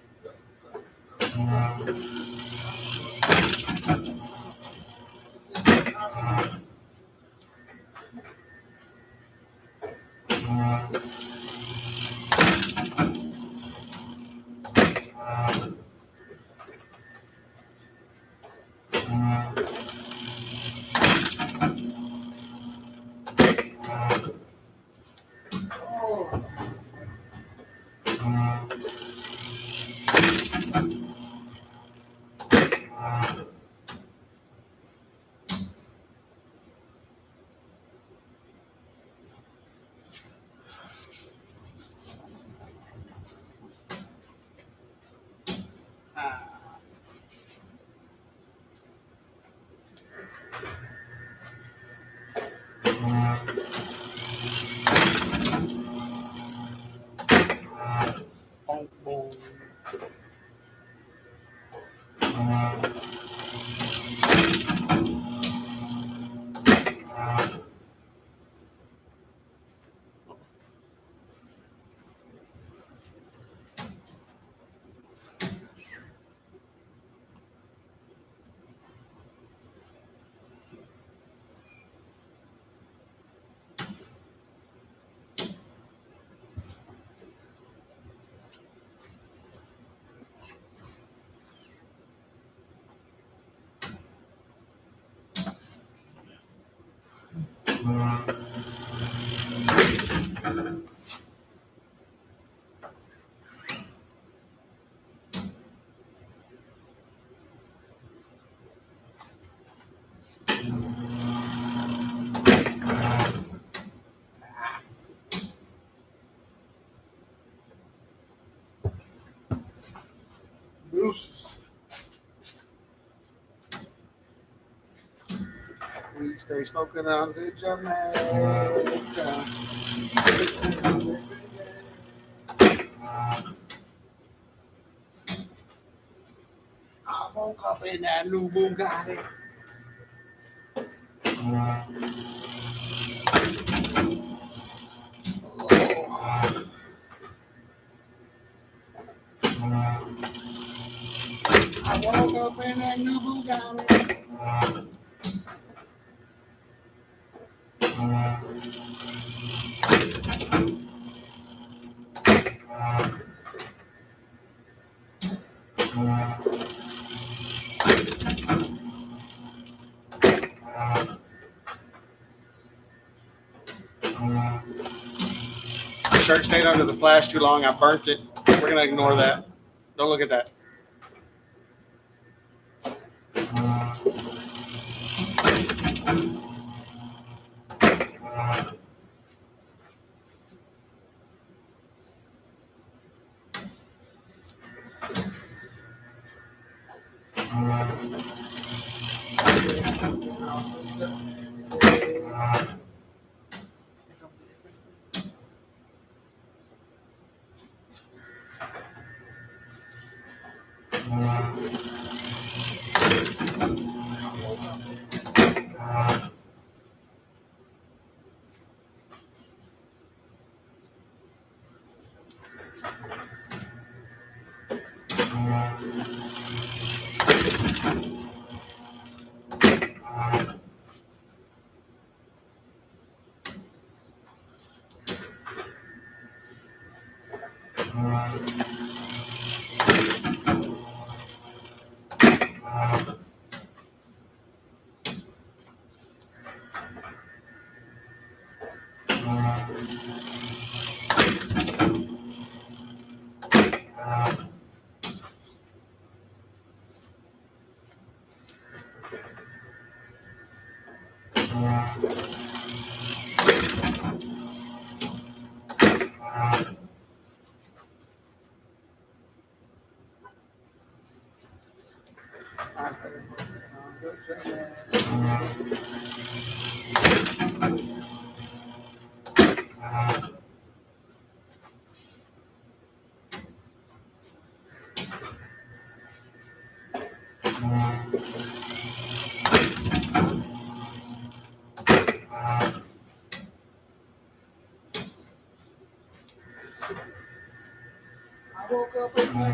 Oh. Ah. Boom, boom. Deuces. We stay smoking on the Jamaica. I woke up in that new Bugatti. Oh, I woke up in that new Bugatti. The shirt stayed under the flash too long. I burnt it. We're gonna ignore that. Don't look at that. I woke up with my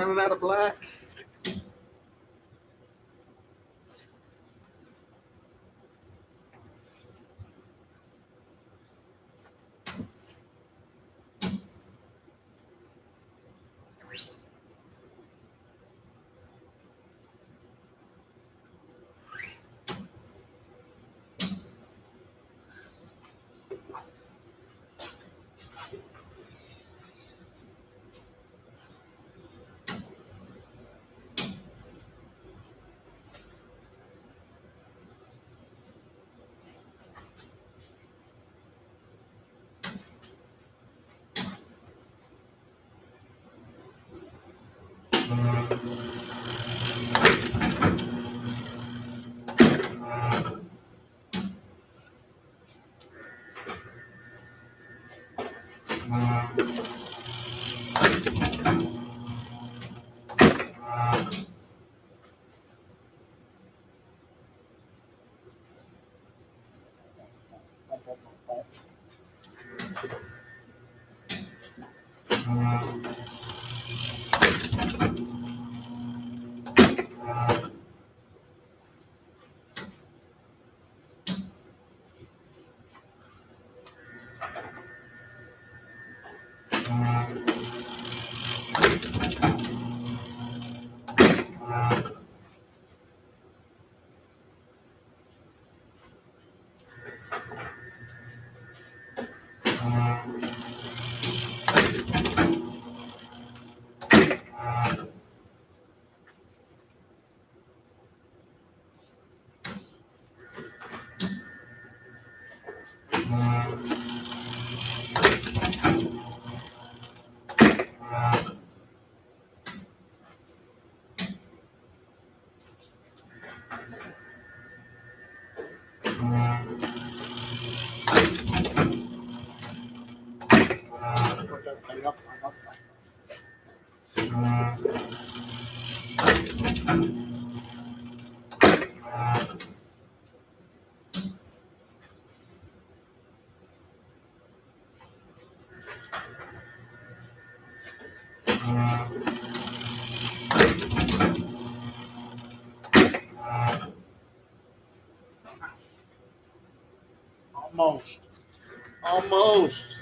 running out of black. Put that thing up. Almost. Almost.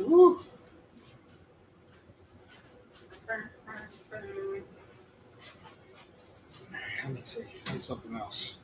Ooh. Let me see. Need something else.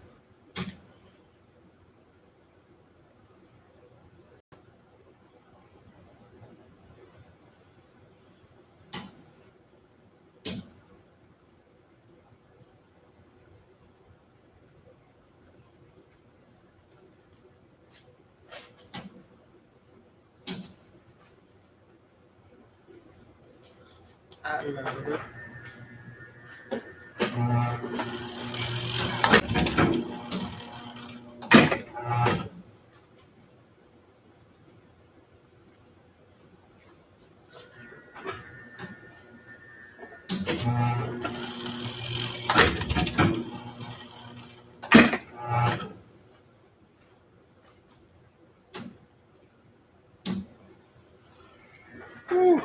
Ooh.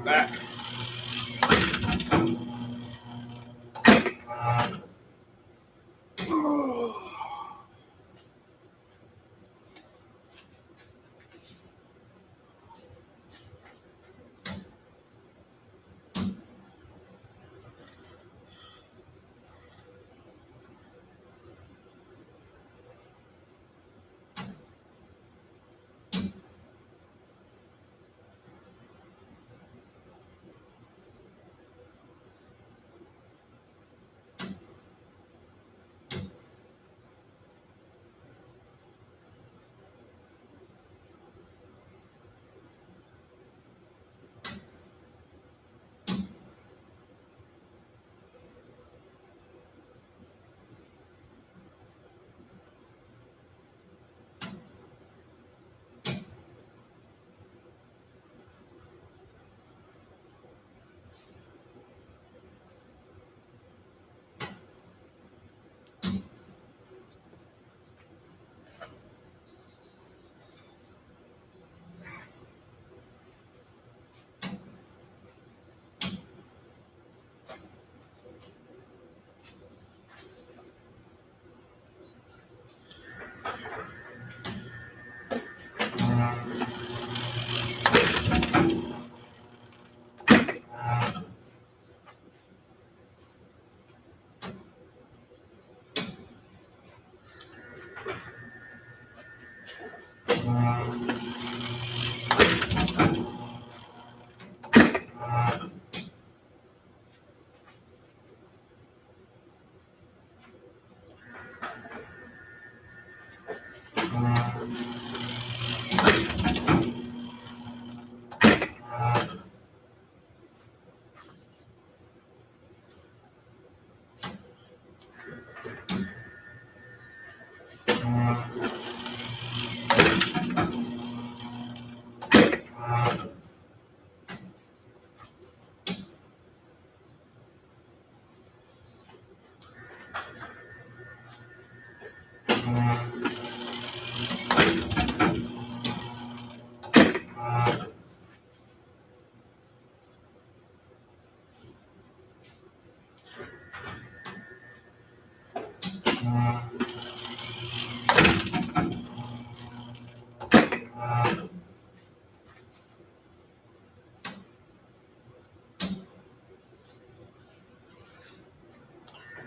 Back.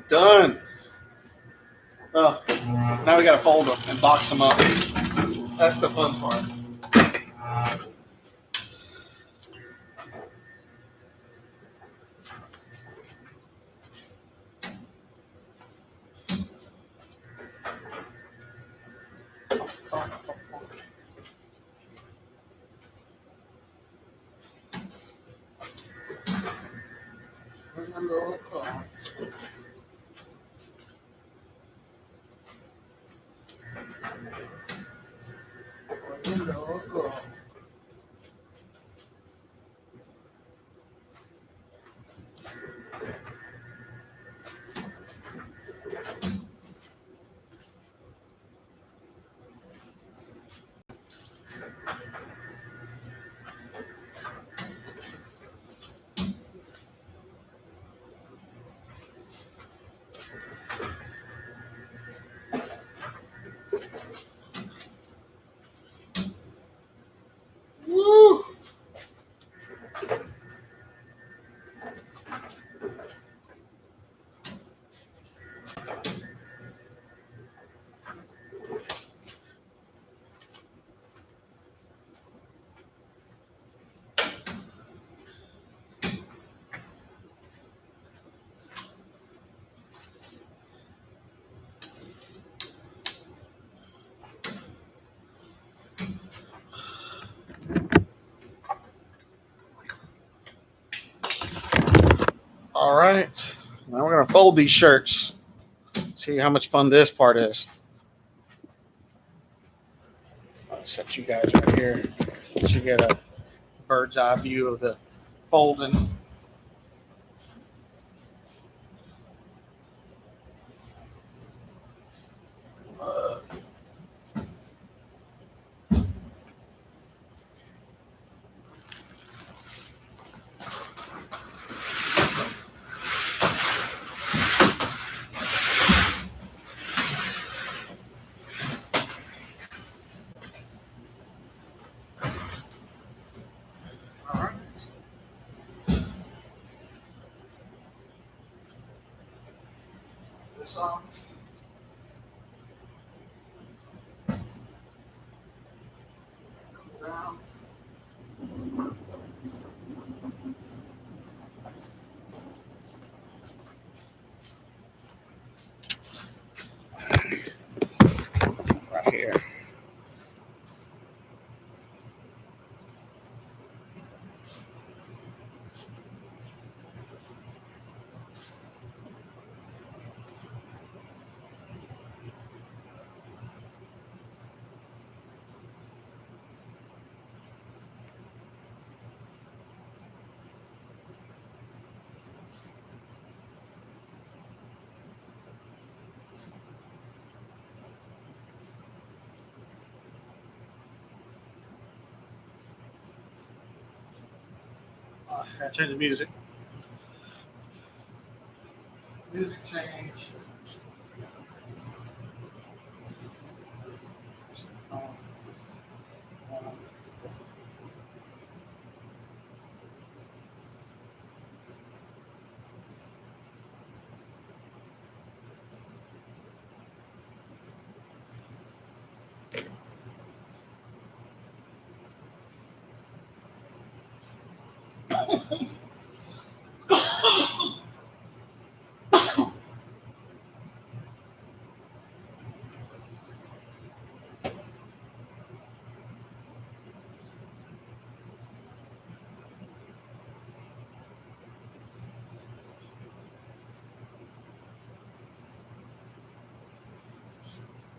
Done. Oh, now we gotta fold them and box them up. That's the fun part. Woo! All right. Now we're gonna fold these shirts. See how much fun this part is. I'll set you guys right here so you get a bird's eye view of the folding. All right. This off. Down. Right here. Gotta change the music. Music change.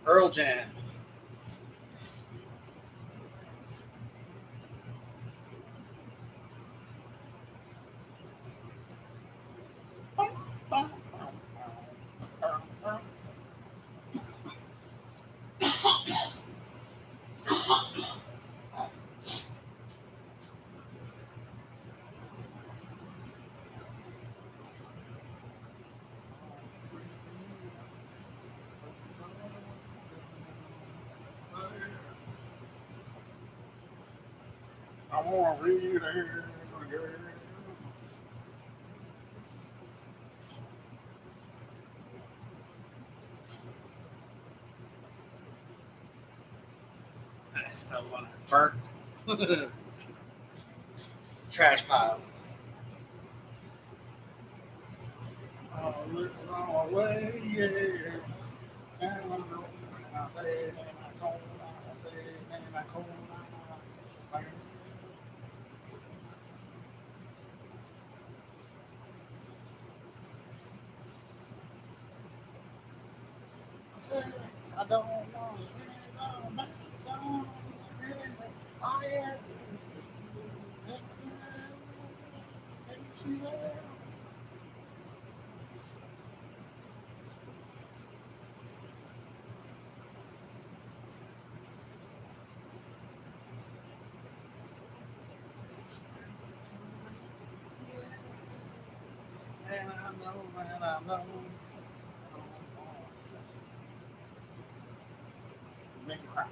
Earl Jam. I want to read it. I still want it burnt. Trash pile. Oh, it's our way, yeah. And I know, and I say, and I call, I say, and I call, I say, I don't want to song. Oh, yeah. Can you see that? And I know, and I know. Make you cry.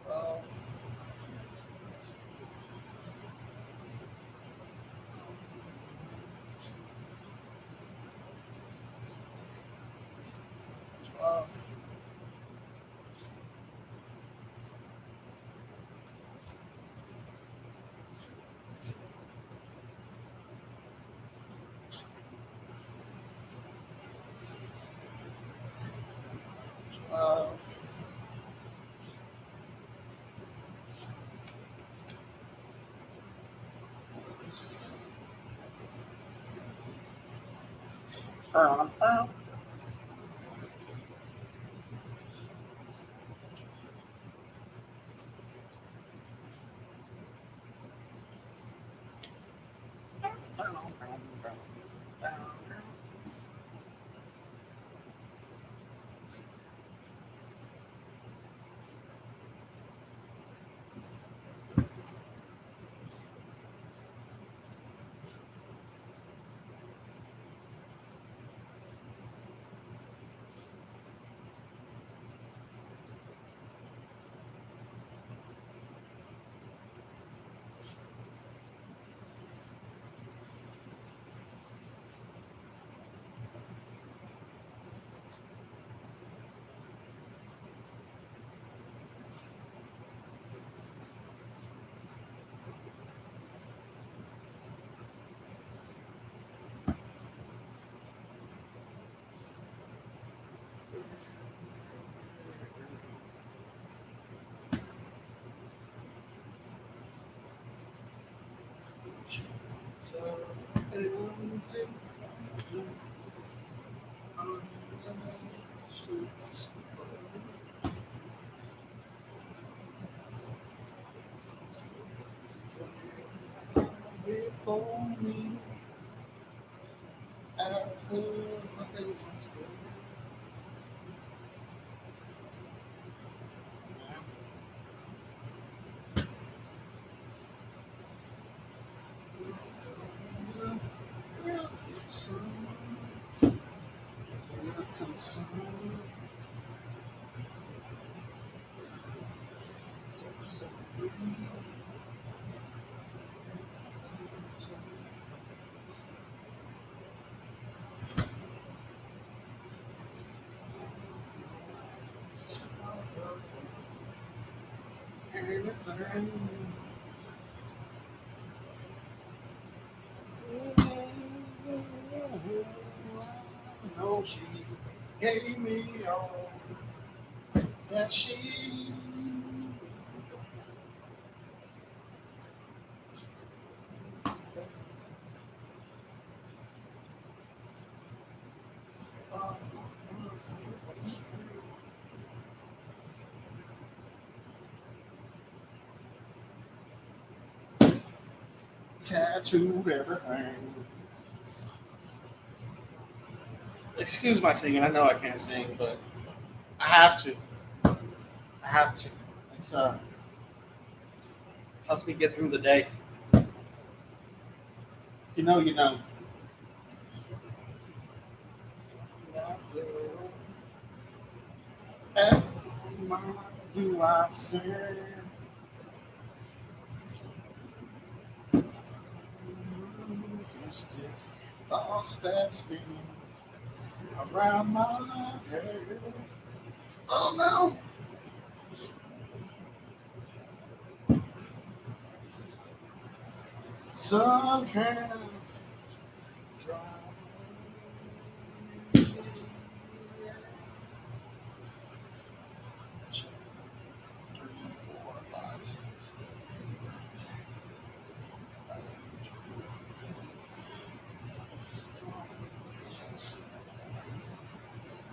Oh, oh. Uh, uh, before me, as her To the sun. No, she gave me all that she. Tattooed everything. Excuse my singing. I know I can't sing, but I have to. I have to. It's helps me get through the day. If you know, you know. Do I say thoughts that spin around my head? Oh no! Sun can dry. 3, 4, 5, 6.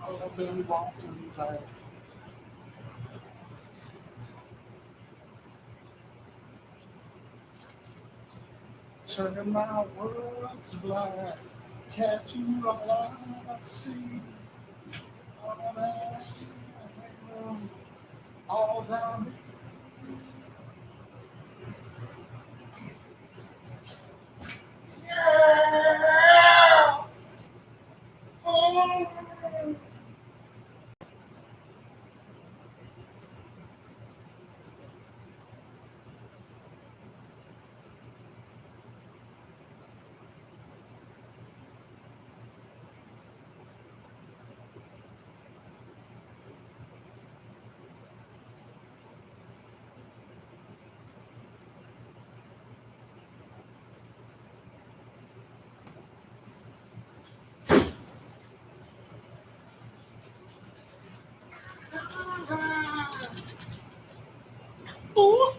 I've been walking tight. Turning my world to black. Tattooed all I see. All that, all that. Yeah! Oh. Ooh.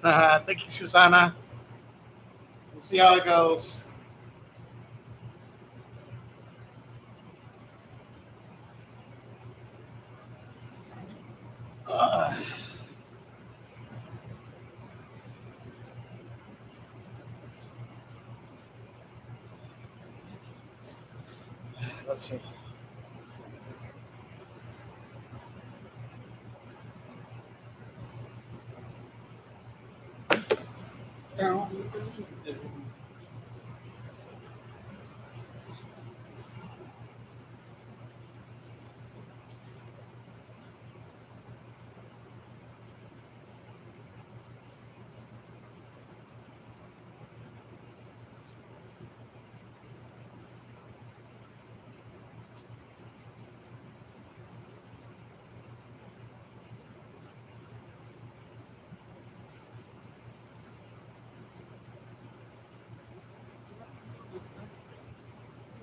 Thank you, Susanna. We'll see how it goes. Uh, let's see.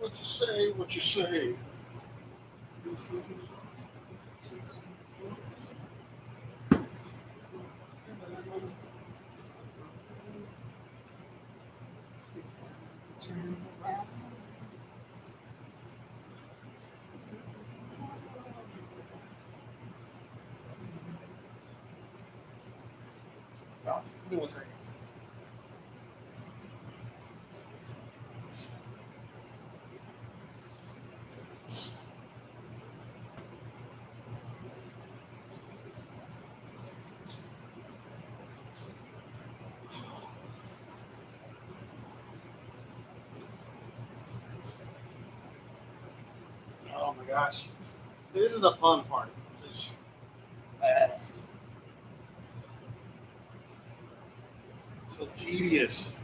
What you say? What you say? No, give me 1 second. Oh my gosh. See, this is the fun part. Just, uh, so tedious.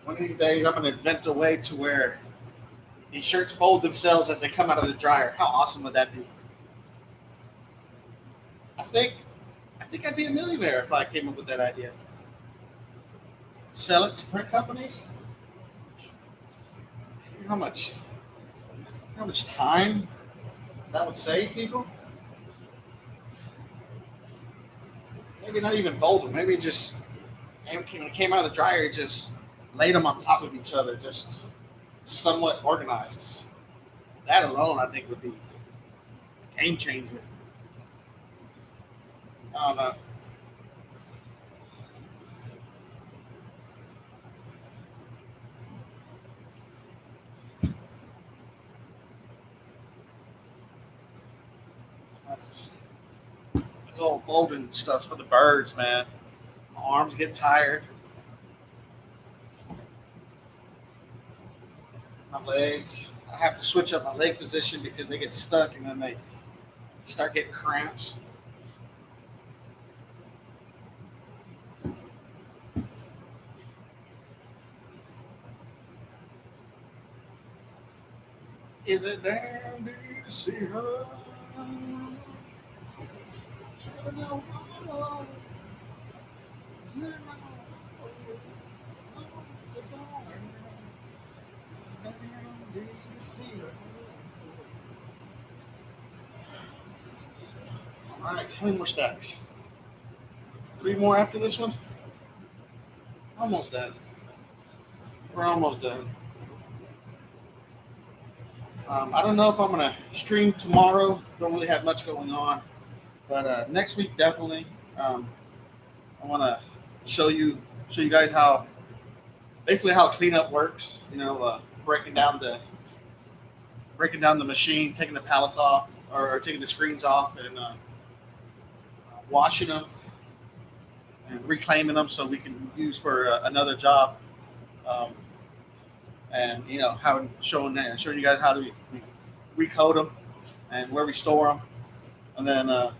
One of these days, I'm going to invent a way to where these shirts fold themselves as they come out of the dryer. How awesome would that be? I think, I think I'd be a millionaire if I came up with that idea. Sell it to print companies. How much? How much time that would save people? Maybe not even fold them. Maybe just when it came out of the dryer, just laid them on top of each other, just somewhat organized. That alone, I think, would be a game changer. I don't know. This old folding stuff's for the birds, man. My arms get tired. My legs. I have to switch up my leg position because they get stuck and then they start getting cramps. Is it down? Do you see her? All right, how many more stacks? Three more after this one? Almost done. We're almost done. I don't know if I'm gonna stream tomorrow. Don't really have much going on, but next week definitely. I want to show you show you guys how basically how cleanup works. Breaking down the machine, taking the pallets off or taking the screens off, and washing them and reclaiming them so we can use for another job. Um, and how showing you guys how to recode them and where we store them. And then I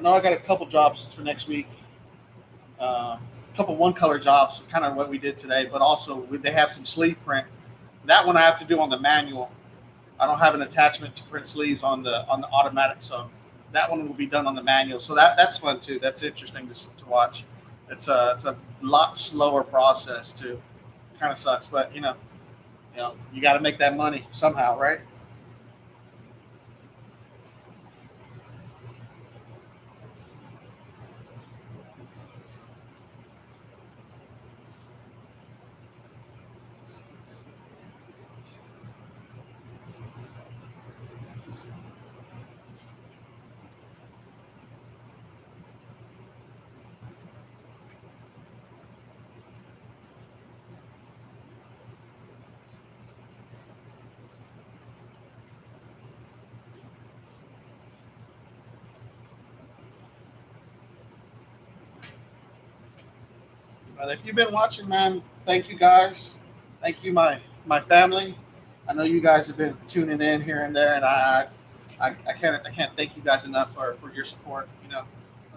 know I got a couple jobs for next week. A couple one color jobs, kind of what we did today, but also they have some sleeve print. That one I have to do on the manual. I don't have an attachment to print sleeves on the automatic, so that one will be done on the manual. So that's fun too. That's interesting to watch. It's a lot slower process too. Kind of sucks, but you got to make that money somehow, right? But if you've been watching, man, thank you guys. Thank you, my family. I know you guys have been tuning in here and there, and I can't thank you guys enough for your support. Like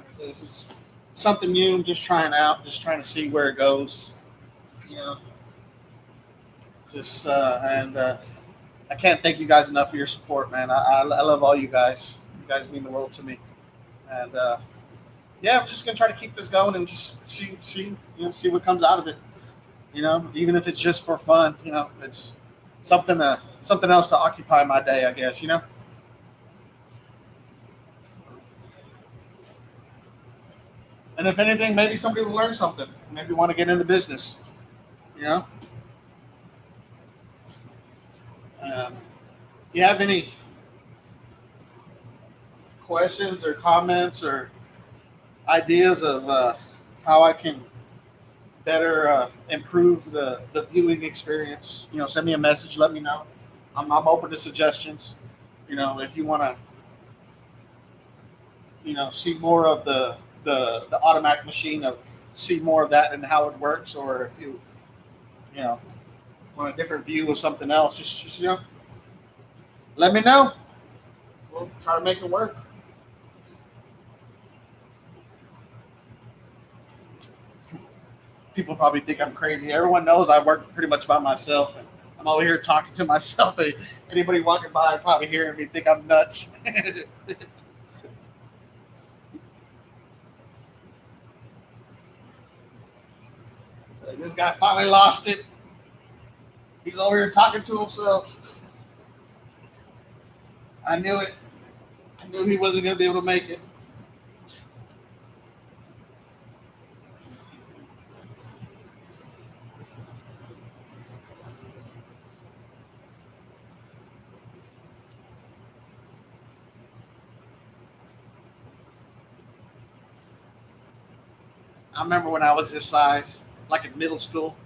I said, this is something new. I'm just trying out, just trying to see where it goes. You know, just and I can't thank you guys enough for your support, man. I love all you guys. You guys mean the world to me, and yeah, I'm just gonna try to keep this going and just see what comes out of it. Even if it's just for fun. It's something else to occupy my day, I guess. And if anything, maybe somebody will learn something. Maybe want to get into business. You know, if you have any questions or comments or ideas of how I can better improve the viewing experience, send me a message. Let me know. I'm open to suggestions. If you want to, see more of the automatic machine, of see more of that and how it works, or if you know want a different view of something else, just let me know. We'll try to make it work. People probably think I'm crazy. Everyone knows I work pretty much by myself, and I'm over here talking to myself. Anybody walking by probably hearing me think I'm nuts. This guy finally lost it. He's over here talking to himself. I knew it. I knew he wasn't going to be able to make it. I remember when I was this size, like in middle school.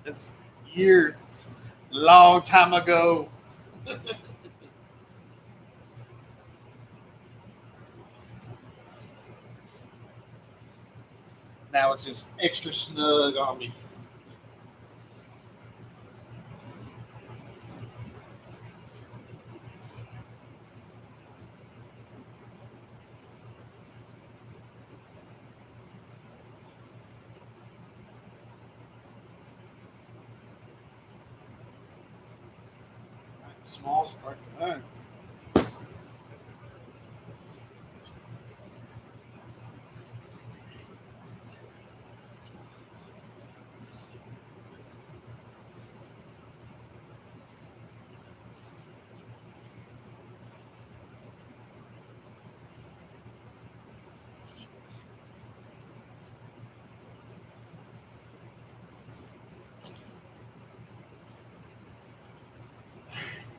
It's year, long time ago. Now it's just extra snug on me. Small spark.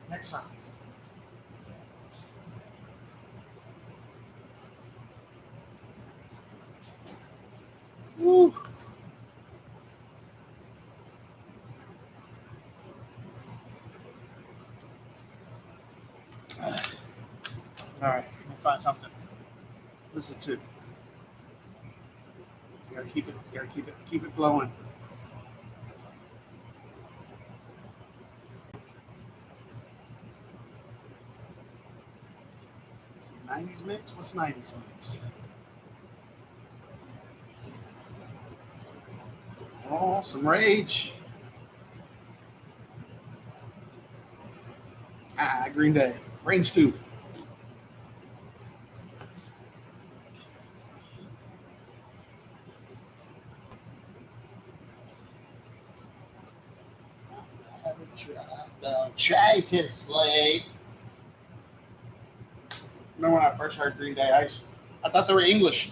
Next time. Woo. All right, let me find something. Listen to. You gotta keep it. You gotta keep it flowing. '90s mix. What's '90s mix? Oh, some rage. Green Day. Range 2. The try to slay. Remember when I first heard Green Day? I thought they were English.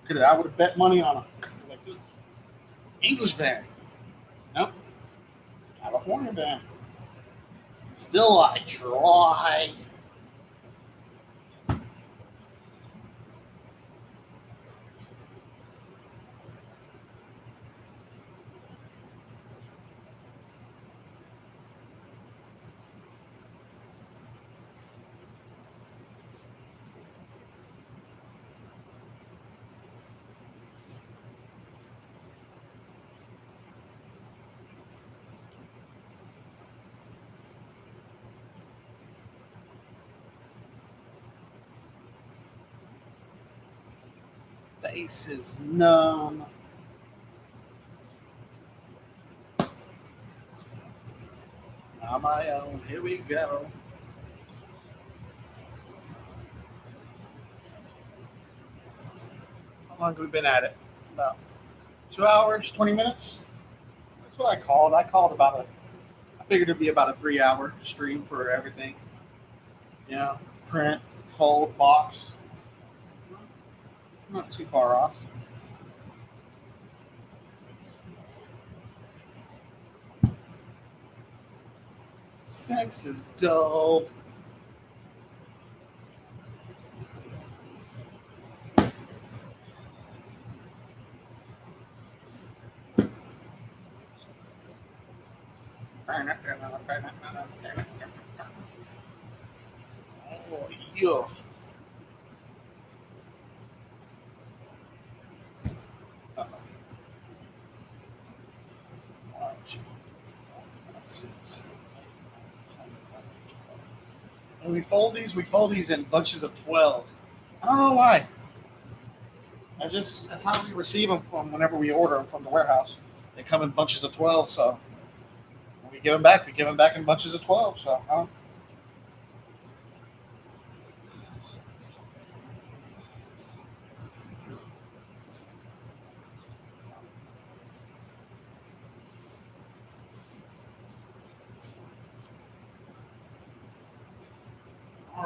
I would have bet money on them. Like, English band. Nope. California band. Still I try. Face is numb. On my own. Here we go. How long have we been at it? About 2 hours, 20 minutes? That's what I called. I called about I figured it'd be about a 3 hour stream for everything. Yeah. Print, fold, box. Not too far off. Sense is dulled. Oh, yeah. When we fold these in bunches of 12. I don't know why. That's how we receive them from whenever we order them from the warehouse. They come in bunches of 12, so when we give them back in bunches of 12. So, all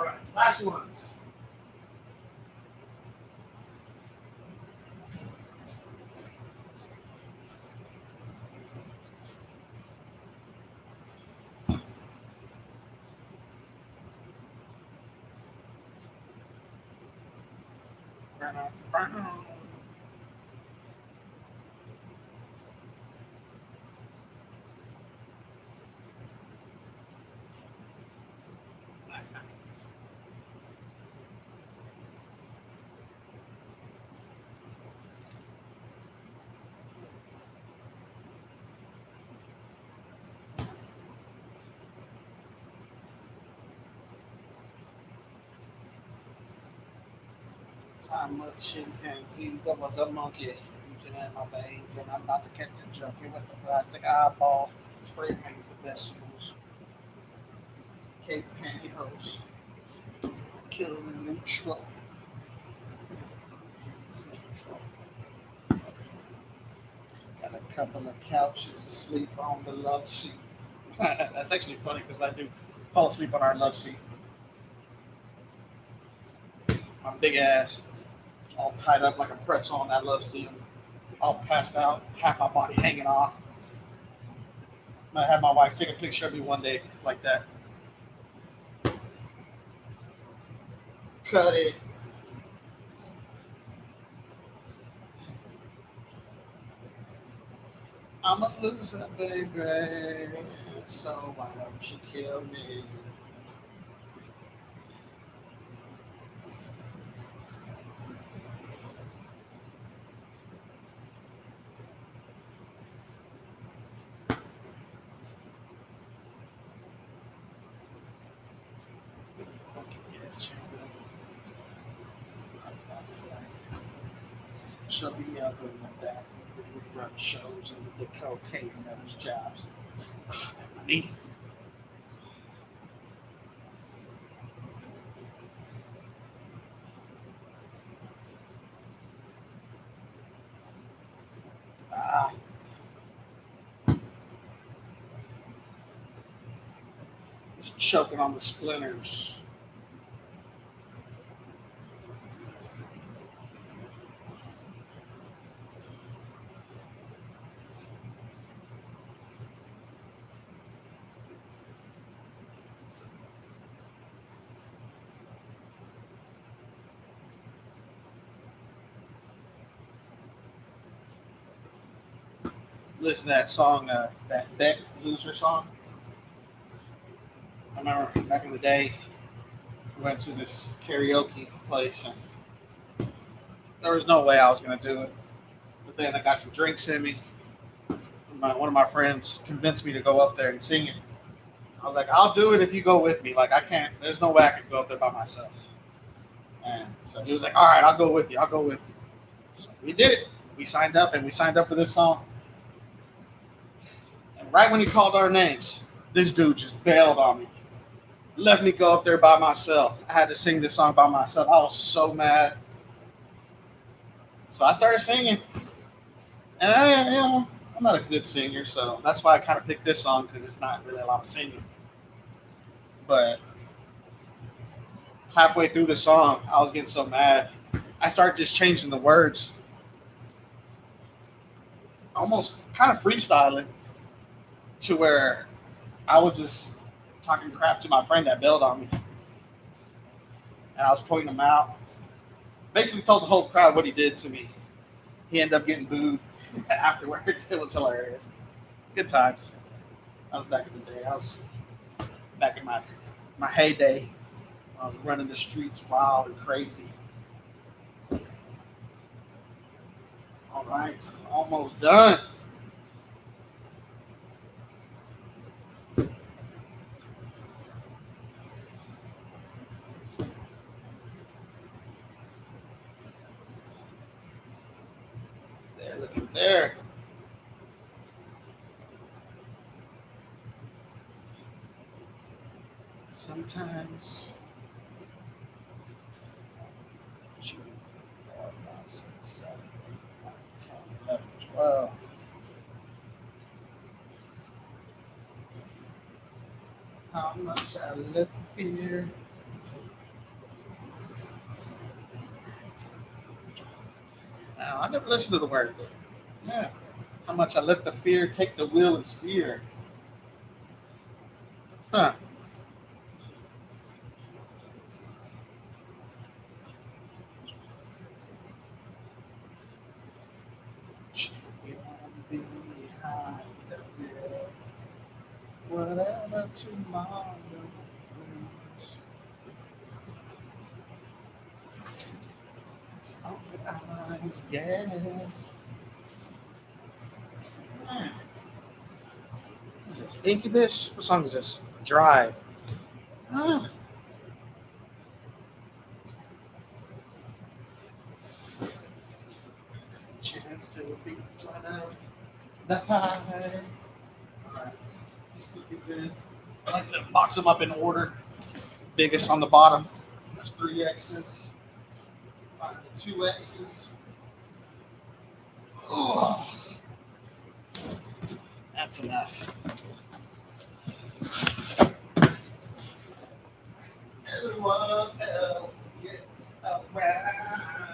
right, last ones. Time of chimpanzees, there was a monkey eating in my veins, and I'm about to catch a junkie with the plastic eyeballs, spray paint the vegetables, cape pantyhose, killer neutral. Got a couple of couches asleep on the love seat. That's actually funny because I do fall asleep on our love seat. My big ass, all tied up like a pretzel on that love seat, all passed out, half my body hanging off. I had my wife take a picture of me one day like that. Cut it. I'm a loser, baby. So why don't you kill me? Fucking yes, champion. Shut me up in the back. We run shows and the cocaine and those jobs. Money. Ah, just choking on the splinters. Listen to that song, that Beck Loser song. I remember back in the day, we went to this karaoke place, and there was no way I was going to do it. But then I got some drinks in me. One of my friends convinced me to go up there and sing it. I was like, I'll do it if you go with me. Like, I can't, there's no way I can go up there by myself. And so he was like, all right, I'll go with you. I'll go with you. So we did it. We signed up, and we signed up for this song. And right when he called our names, this dude just bailed on me. Let me go up there by myself. I had to sing this song by myself. I was so mad. So I started singing. And I'm not a good singer, so that's why I kind of picked this song because it's not really a lot of singing. But halfway through the song, I was getting so mad. I started just changing the words, almost kind of freestyling, to where I was just talking crap to my friend that bailed on me. And I was pointing him out. Basically told the whole crowd what he did to me. He ended up getting booed afterwards. It was hilarious. Good times. I was back in the day. I was back in my heyday. I was running the streets wild and crazy. All right, almost done. There, look at there. Sometimes 2, 4, 5, 6, 7, 8, 9, 10, 11, 12. How much I let the fear. Now, I never listened to the word. Yeah. How much I let the fear take the wheel and steer. Huh. Whatever tomorrow brings. Eyes, yeah. What is this? Incubus? What song is this? Drive. Ah. Chance to be one of the high. Alright. I like to box them up in order. Biggest on the bottom. There's 3 X's. Find the 2 X's. Oh. That's enough. Everyone else gets around.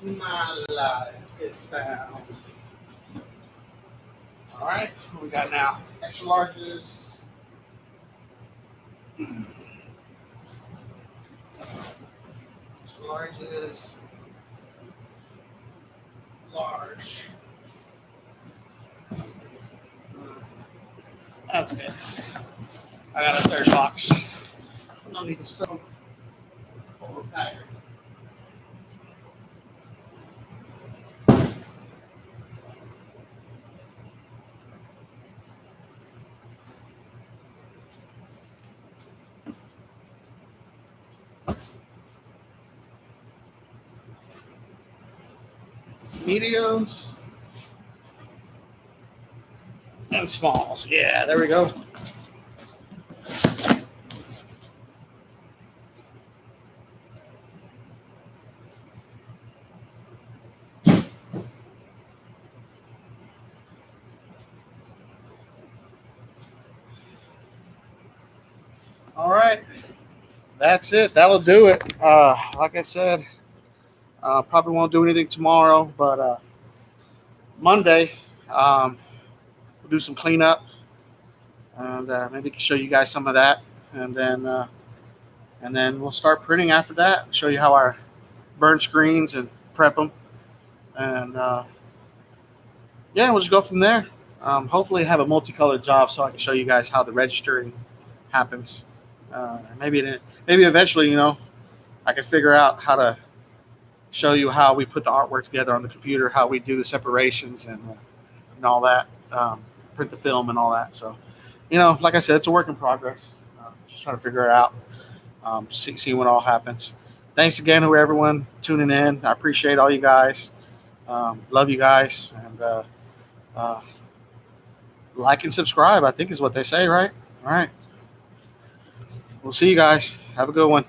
My life is found. All right, what we got now? Extra larges. Extra larges. Large. That's good. I got a third box. I don't need to sew. Overpacker. Mediums and smalls. Yeah, there we go. All right, that's it. That'll do it. Like I said, probably won't do anything tomorrow, but Monday, we'll do some cleanup, and maybe show you guys some of that, and then we'll start printing after that. Show you how I burn screens and prep them, and yeah, we'll just go from there. Hopefully, have a multicolored job so I can show you guys how the registering happens. Maybe eventually, I can figure out how to show you how we put the artwork together on the computer, how we do the separations and all that, print the film and all that. So, like I said, it's a work in progress. Just trying to figure it out. See what all happens. Thanks again to everyone tuning in. I appreciate all you guys. Love you guys, and uh, like and subscribe. I think is what they say, right? All right. We'll see you guys. Have a good one.